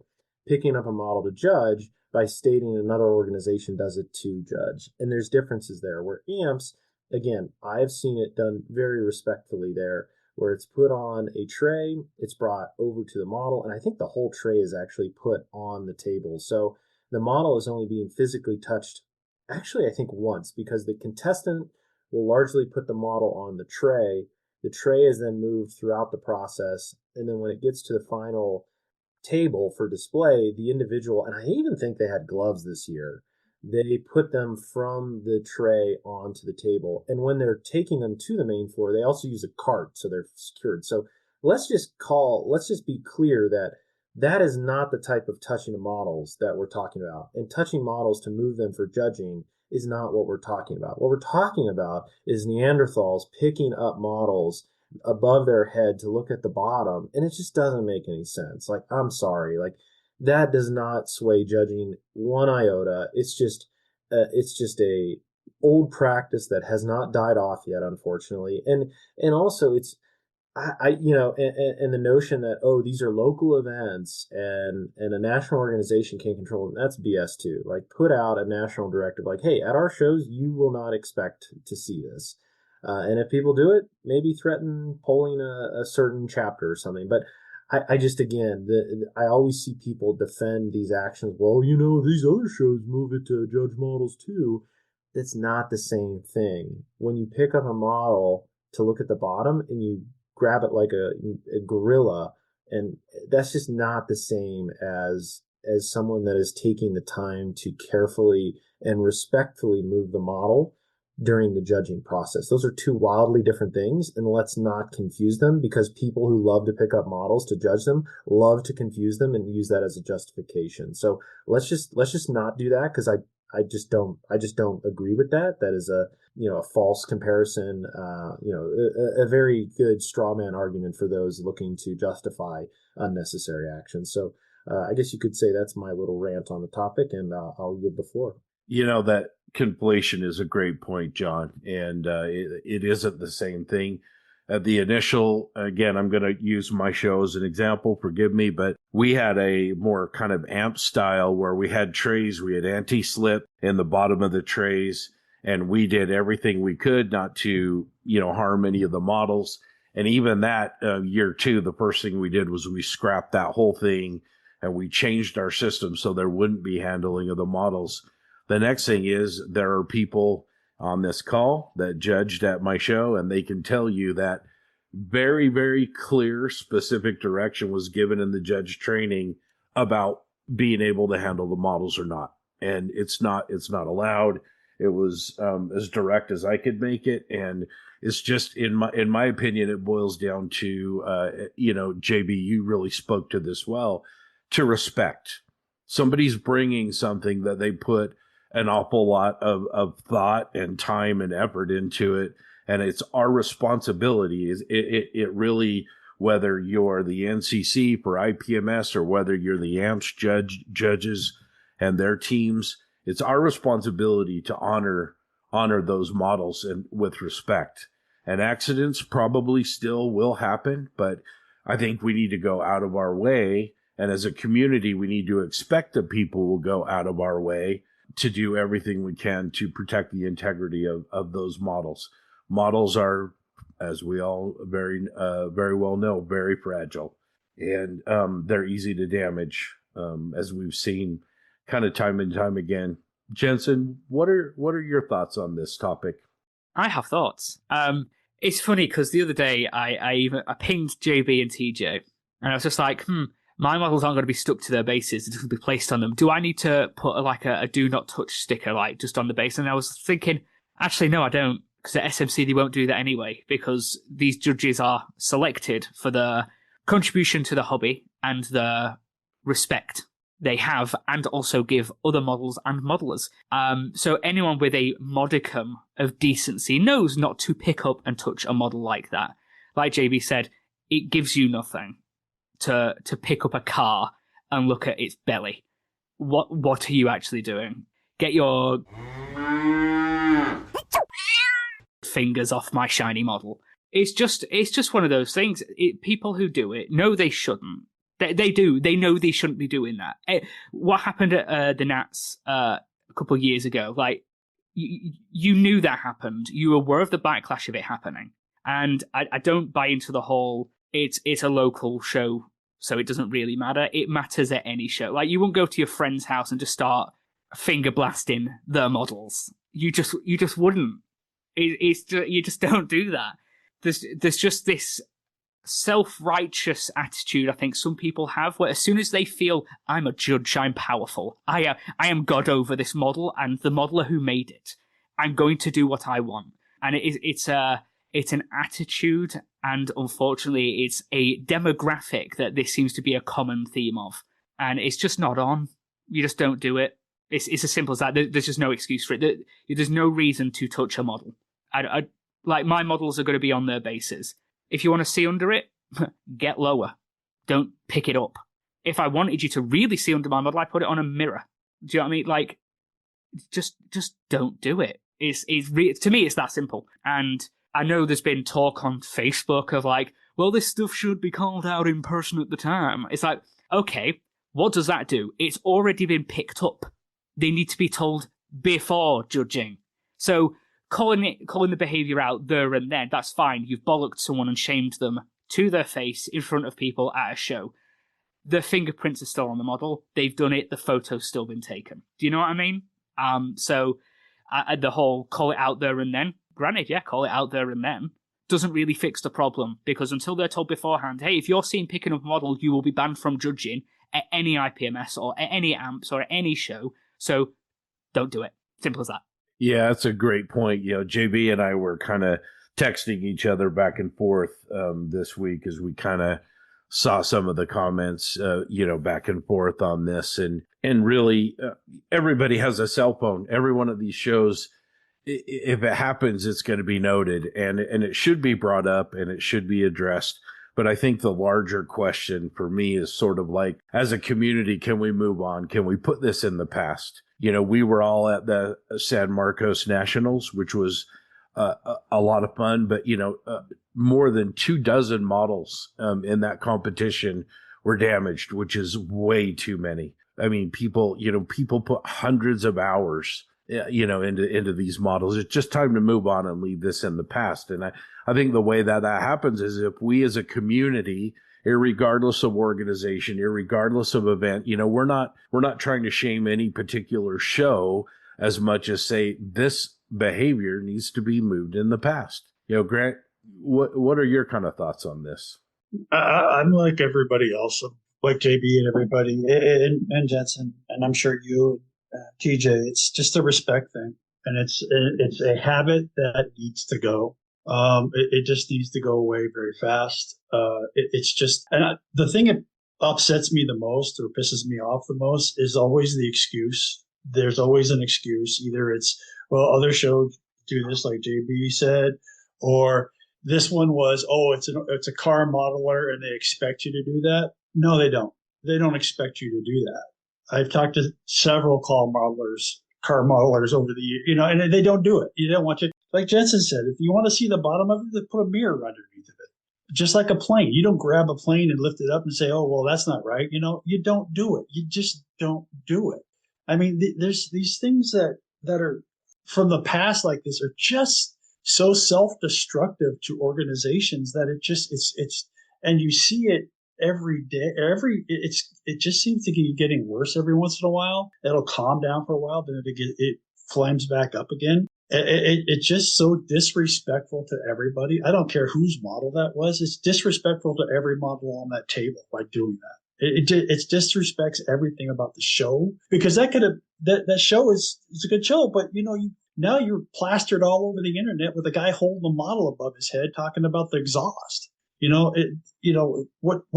picking up a model to judge by stating another organization does it to judge. And there's differences there where amps, again, I've seen it done very respectfully there, where it's put on a tray, it's brought over to the model, and I think the whole tray is actually put on the table. So the model is only being physically touched, actually, I think once, because the contestant will largely put the model on the tray. The tray is then moved throughout the process, and then when it gets to the final table for display, the individual, and I even think they had gloves this year, they put them from the tray onto the table. And when they're taking them to the main floor, they also use a cart, so they're secured. So let's just be clear that that is not the type of touching of models that we're talking about. And touching models to move them for judging is not what we're talking about. What we're talking about is Neanderthals picking up models above their head to look at the bottom, and it just doesn't make any sense. Like, I'm sorry, like that does not sway judging one iota. It's just a old practice that has not died off yet, unfortunately. And also it's and the notion that, oh, these are local events and a national organization can't control them, that's BS too. Like, put out a national directive like, hey, at our shows you will not expect to see this. And if people do it, maybe threaten pulling a certain chapter or something. But I just, again, I always see people defend these actions. Well, these other shows move it to judge models too. That's not the same thing. When you pick up a model to look at the bottom and you grab it like a gorilla, and that's just not the same as someone that is taking the time to carefully and respectfully move the model during the judging process. Those are two wildly different things, and let's not confuse them, because people who love to pick up models to judge them love to confuse them and use that as a justification. So let's just not do that, because I just don't agree with that. That is a false comparison, a very good straw man argument for those looking to justify unnecessary action. So I guess you could say that's my little rant on the topic, and I'll yield the floor. That conflation is a great point, John, and it isn't the same thing. The initial, again, I'm going to use my show as an example, forgive me, but we had a more kind of amp style where we had trays, we had anti-slip in the bottom of the trays, and we did everything we could not to, harm any of the models. And even that year two, the first thing we did was we scrapped that whole thing and we changed our system so there wouldn't be handling of the models. The next thing is there are people on this call that judged at my show, and they can tell you that very, very clear, specific direction was given in the judge training about being able to handle the models or not. And it's not allowed. It was as direct as I could make it. And it's just, in my opinion, it boils down to, JB, you really spoke to this well, to respect. Somebody's bringing something that they put an awful lot of thought and time and effort into it. And it's our responsibility. It really, whether you're the NCC for IPMS or whether you're the AMPS judges and their teams, it's our responsibility to honor those models and with respect. And accidents probably still will happen, but I think we need to go out of our way. And as a community, we need to expect that people will go out of our way to do everything we can to protect the integrity of those models. Models are, as we all very well know, very fragile, and they're easy to damage, as we've seen kind of time and time again. Jensen, what are your thoughts on this topic? I have thoughts. It's funny because the other day I pinged JB and TJ, and I was just like, my models aren't going to be stuck to their bases. It's going to be placed on them. Do I need to put a do not touch sticker just on the base? And I was thinking, actually, no, I don't. Because at SMC, they won't do that anyway, because these judges are selected for the contribution to the hobby and the respect they have, and also give other models and modelers. So anyone with a modicum of decency knows not to pick up and touch a model like that. Like JB said, it gives you nothing to pick up a car and look at its belly. What are you actually doing? Get your fingers off my shiny model. It's just one of those things. People who do it know they shouldn't. They do. They know they shouldn't be doing that. What happened at the Nats a couple of years ago? Like, you knew that happened. You were aware of the backlash of it happening. And I don't buy into the whole it's a local show, so it doesn't really matter. It matters at any show. Like, you won't go to your friend's house and just start finger blasting their models. You just wouldn't. You just don't do that. There's just this self-righteous attitude I think some people have, where as soon as they feel I'm a judge, I'm powerful, I am God over this model and the modeler who made it, I'm going to do what I want. And it's an attitude, and unfortunately it's a demographic that this seems to be a common theme of, and it's just not on. You just don't do it. It's as simple as that. There's just no excuse for it. There's no reason to touch a model. I like, my models are going to be on their bases. If you want to see under it, get lower. Don't pick it up. If I wanted you to really see under my model, I put it on a mirror. Do you know what I mean? Like, just don't do it. To me, it's that simple. And I know there's been talk on Facebook of like, well, this stuff should be called out in person at the time. It's like, okay, what does that do? It's already been picked up. They need to be told before judging. So calling the behaviour out there and then, that's fine. You've bollocked someone and shamed them to their face in front of people at a show. The fingerprints are still on the model. They've done it. The photo's still been taken. Do you know what I mean? So the whole call it out there and then, granted, yeah, call it out there and then, doesn't really fix the problem, because until they're told beforehand, hey, if you're seen picking up a model, you will be banned from judging at any IPMS or at any AMPS or at any show. So don't do it. Simple as that. Yeah, that's a great point. JB and I were kind of texting each other back and forth this week as we kind of saw some of the comments, back and forth on this. And really, everybody has a cell phone. Every one of these shows, if it happens, it's going to be noted, and it should be brought up and it should be addressed. But I think the larger question for me is sort of like, as a community, can we move on? Can we put this in the past? We were all at the San Marcos Nationals, which was a lot of fun, but, more than 24 models in that competition were damaged, which is way too many. I mean, people put hundreds of hours, into these models. It's just time to move on and leave this in the past. And I think the way that happens is if we as a community, irregardless of organization, irregardless of event, we're not trying to shame any particular show as much as say this behavior needs to be moved in the past. Grant, what are your kind of thoughts on this? I'm like everybody else, like JB and everybody, and Jensen, and I'm sure you, TJ. It's just a respect thing, and it's a habit that needs to go. It just needs to go away very fast. It's just, and the thing that upsets me the most or pisses me off the most is always the excuse. There's always an excuse. Either it's, well, other shows do this, like JB said, or this one was, it's a car modeler and they expect you to do that. No, they don't. They don't expect you to do that. I've talked to several car modelers over the years, and they don't do it. You don't want to. Like Jensen said, if you want to see the bottom of it, put a mirror underneath of it. Just like a plane. You don't grab a plane and lift it up and say, oh, well, that's not right. You don't do it. You just don't do it. I mean, there's these things that are from the past like this are just so self-destructive to organizations that it's and you see it every day. It just seems to be getting worse every once in a while. It'll calm down for a while, then it flames back up again. It's just so disrespectful to everybody. I don't care whose model that was. It's disrespectful to every model on that table by doing that. It disrespects everything about the show, because that show is a good show, but now you're plastered all over the internet with a guy holding a model above his head talking about the exhaust. What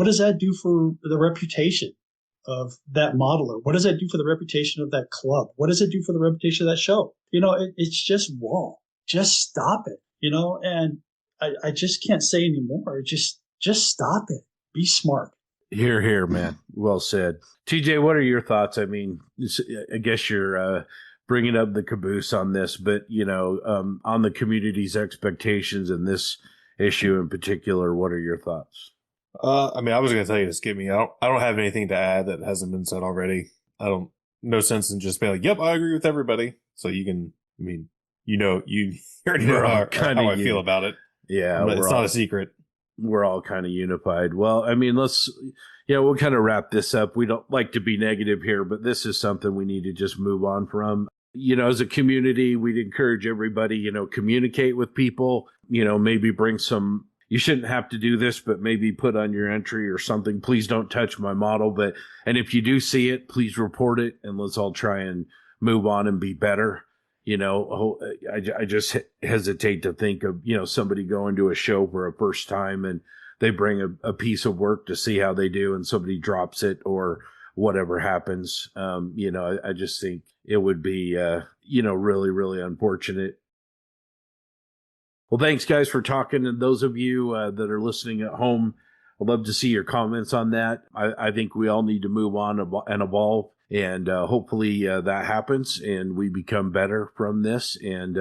does that do for the reputation of that modeler? What does that do for the reputation of that club? What does it do for the reputation of that show? It's just wrong. Just stop it. And I just can't say anymore. Just stop it. Be smart. Here, man. Well said. TJ, what are your thoughts? I mean, I guess you're bringing up the caboose on this, but, on the community's expectations and this issue in particular, what are your thoughts? I was going to tell you to skip me. I don't have anything to add that hasn't been said already. No sense in just being like, yep, I agree with everybody. So you can, you already know how I feel about it. Yeah. It's not a secret. We're all kind of unified. Well, we'll kind of wrap this up. We don't like to be negative here, but this is something we need to just move on from. As a community, we'd encourage everybody, communicate with people, maybe bring some you shouldn't have to do this, but maybe put on your entry or something. Please don't touch my model. And if you do see it, please report it, and let's all try and move on and be better. I just hesitate to think of, somebody going to a show for a first time and they bring a piece of work to see how they do and somebody drops it or whatever happens. I just think it would be, really, really unfortunate. Well, thanks, guys, for talking. And those of you that are listening at home, I'd love to see your comments on that. I think we all need to move on and evolve. And hopefully that happens and we become better from this and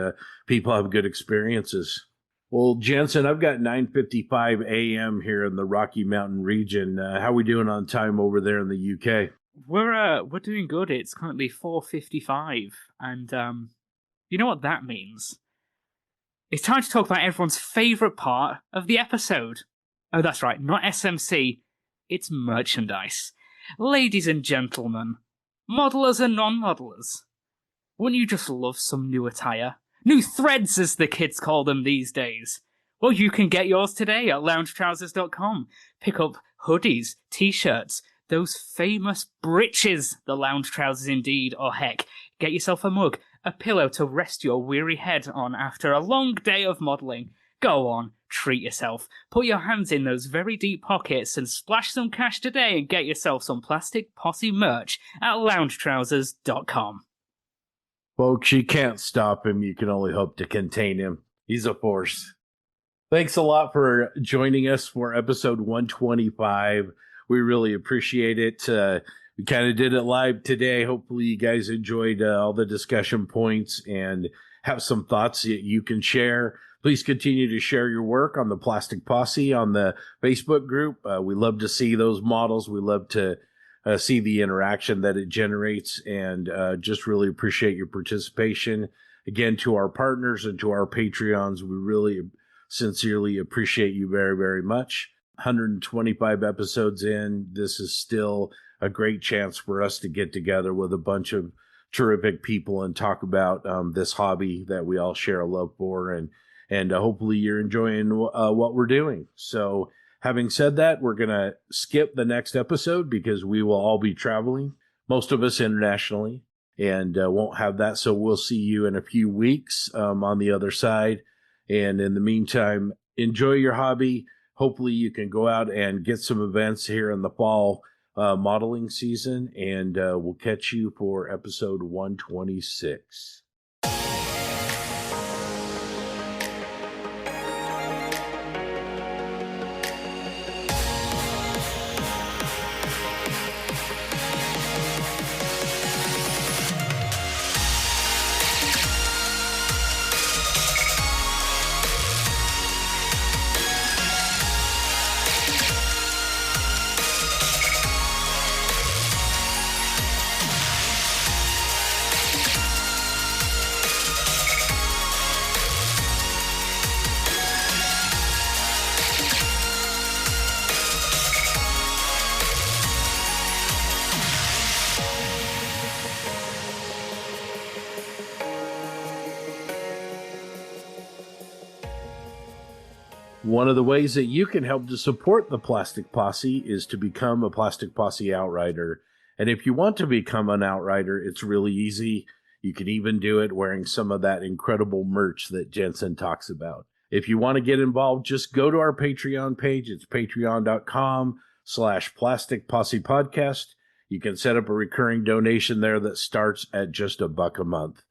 people have good experiences. Well, Jensen, I've got 9:55 a.m. here in the Rocky Mountain region. How are we doing on time over there in the UK? We're doing good. It's currently 4:55, and you know what that means? It's time to talk about everyone's favourite part of the episode. Oh, that's right, not SMC, it's merchandise. Ladies and gentlemen, modelers and non-modelers, wouldn't you just love some new attire? New threads, as the kids call them these days. Well, you can get yours today at loungetrousers.com. Pick up hoodies, t-shirts, those famous breeches, the lounge trousers indeed, or heck, get yourself a mug, a pillow to rest your weary head on after a long day of modelling. Go on, treat yourself. Put your hands in those very deep pockets and splash some cash today and get yourself some Plastic Posse merch at loungetrousers.com. Folks, you can't stop him. You can only hope to contain him. He's a force. Thanks a lot for joining us for episode 125. We really appreciate it. We kind of did it live today. Hopefully you guys enjoyed all the discussion points and have some thoughts that you can share. Please continue to share your work on the Plastic Posse on the Facebook group. We love to see those models. We love to see the interaction that it generates, and just really appreciate your participation. Again, to our partners and to our Patreons, we really sincerely appreciate you very, very much. 125 episodes in, this is still a great chance for us to get together with a bunch of terrific people and talk about this hobby that we all share a love for, and hopefully you're enjoying what we're doing. So having said that, we're going to skip the next episode because we will all be traveling, most of us internationally, and won't have that. So we'll see you in a few weeks on the other side. And in the meantime, enjoy your hobby. Hopefully you can go out and get some events here in the fall modeling season, and we'll catch you for episode 126. One of the ways that you can help to support the Plastic Posse is to become a Plastic Posse Outrider. And if you want to become an Outrider, it's really easy. You can even do it wearing some of that incredible merch that Jensen talks about. If you want to get involved, just go to our Patreon page. It's patreon.com/Plastic Posse Podcast. You can set up a recurring donation there that starts at just $1 a month.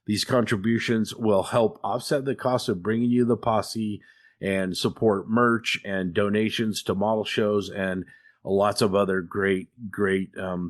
These contributions will help offset the cost of bringing you the posse and support merch and donations to model shows and lots of other great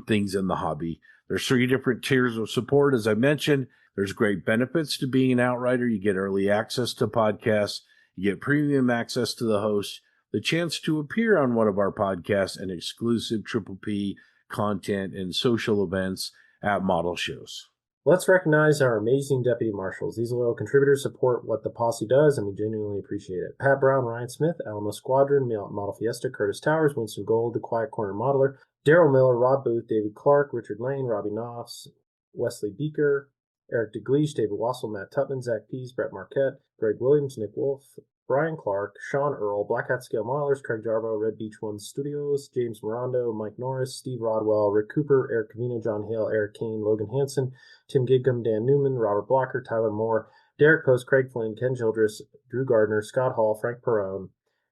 things in the hobby. There's 3 different tiers of support. As I mentioned, there's great benefits to being an Outrider. You get early access to podcasts. You get premium access to the host, the chance to appear on one of our podcasts, and exclusive Triple P content and social events at model shows. Let's recognize our amazing deputy marshals. These loyal contributors support what the posse does, and we genuinely appreciate it. Pat Brown, Ryan Smith, Alamo Squadron, Model Fiesta, Curtis Towers, Winston Gold, The Quiet Corner Modeler, Daryl Miller, Rob Booth, David Clark, Richard Lane, Robbie Knopfs, Wesley Beaker, Eric DeGleesh, David Wassel, Matt Tupman, Zach Pease, Brett Marquette, Greg Williams, Nick Wolf, Brian Clark, Sean Earl, Black Hat Scale Modelers, Craig Jarbo, Red Beach One Studios, James Morando, Mike Norris, Steve Rodwell, Rick Cooper, Eric Cavino, John Hale, Eric Kane, Logan Hansen, Tim Gidcombe, Dan Newman, Robert Blocker, Tyler Moore, Derek Post, Craig Flynn, Ken Childress, Drew Gardner, Scott Hall, Frank Perrone,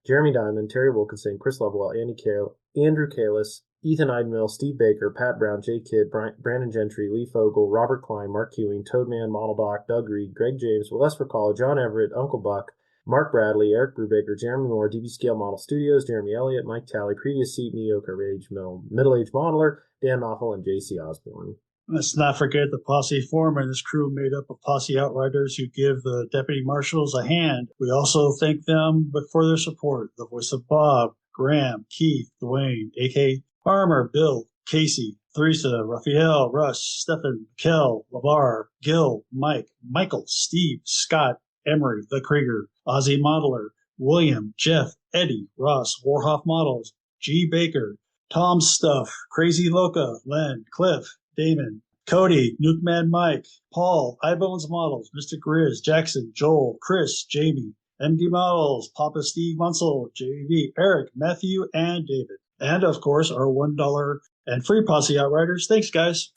Jeremy Diamond, Terry Wilkinson, Chris Lovewell, Andrew Kalis, Ethan Idemill, Steve Baker, Pat Brown, Jay Kidd, Brandon Gentry, Lee Fogel, Robert Klein, Mark Ewing, Toadman, Model Doc, Doug Reed, Greg James, Wes Vercala, John Everett, Uncle Buck, Mark Bradley, Eric Brubaker, Jeremy Moore, DB Scale Model Studios, Jeremy Elliott, Mike Talley, Previous Seat, Mediocre Age Middle-Aged Modeler, Dan Knopfel, and J.C. Osborne. Let's not forget the posse foreman, this crew made up of posse outriders who give the deputy marshals a hand. We also thank them for their support. The voice of Bob, Graham, Keith, Dwayne, A.K. Farmer, Bill, Casey, Theresa, Raphael, Russ, Stephen, Kel, LeVar, Gil, Mike, Michael, Steve, Scott, Emery, The Krieger, Ozzy Modeler, William, Jeff, Eddie, Ross, Warhoff Models, G. Baker, Tom Stuff, Crazy Loca, Len, Cliff, Damon, Cody, Nuke Man Mike, Paul, iBones Models, Mr. Grizz, Jackson, Joel, Chris, Jamie, MD Models, Papa Steve Munsell, JV, Eric, Matthew, and David. And, of course, our $1 and free posse outriders. Thanks, guys.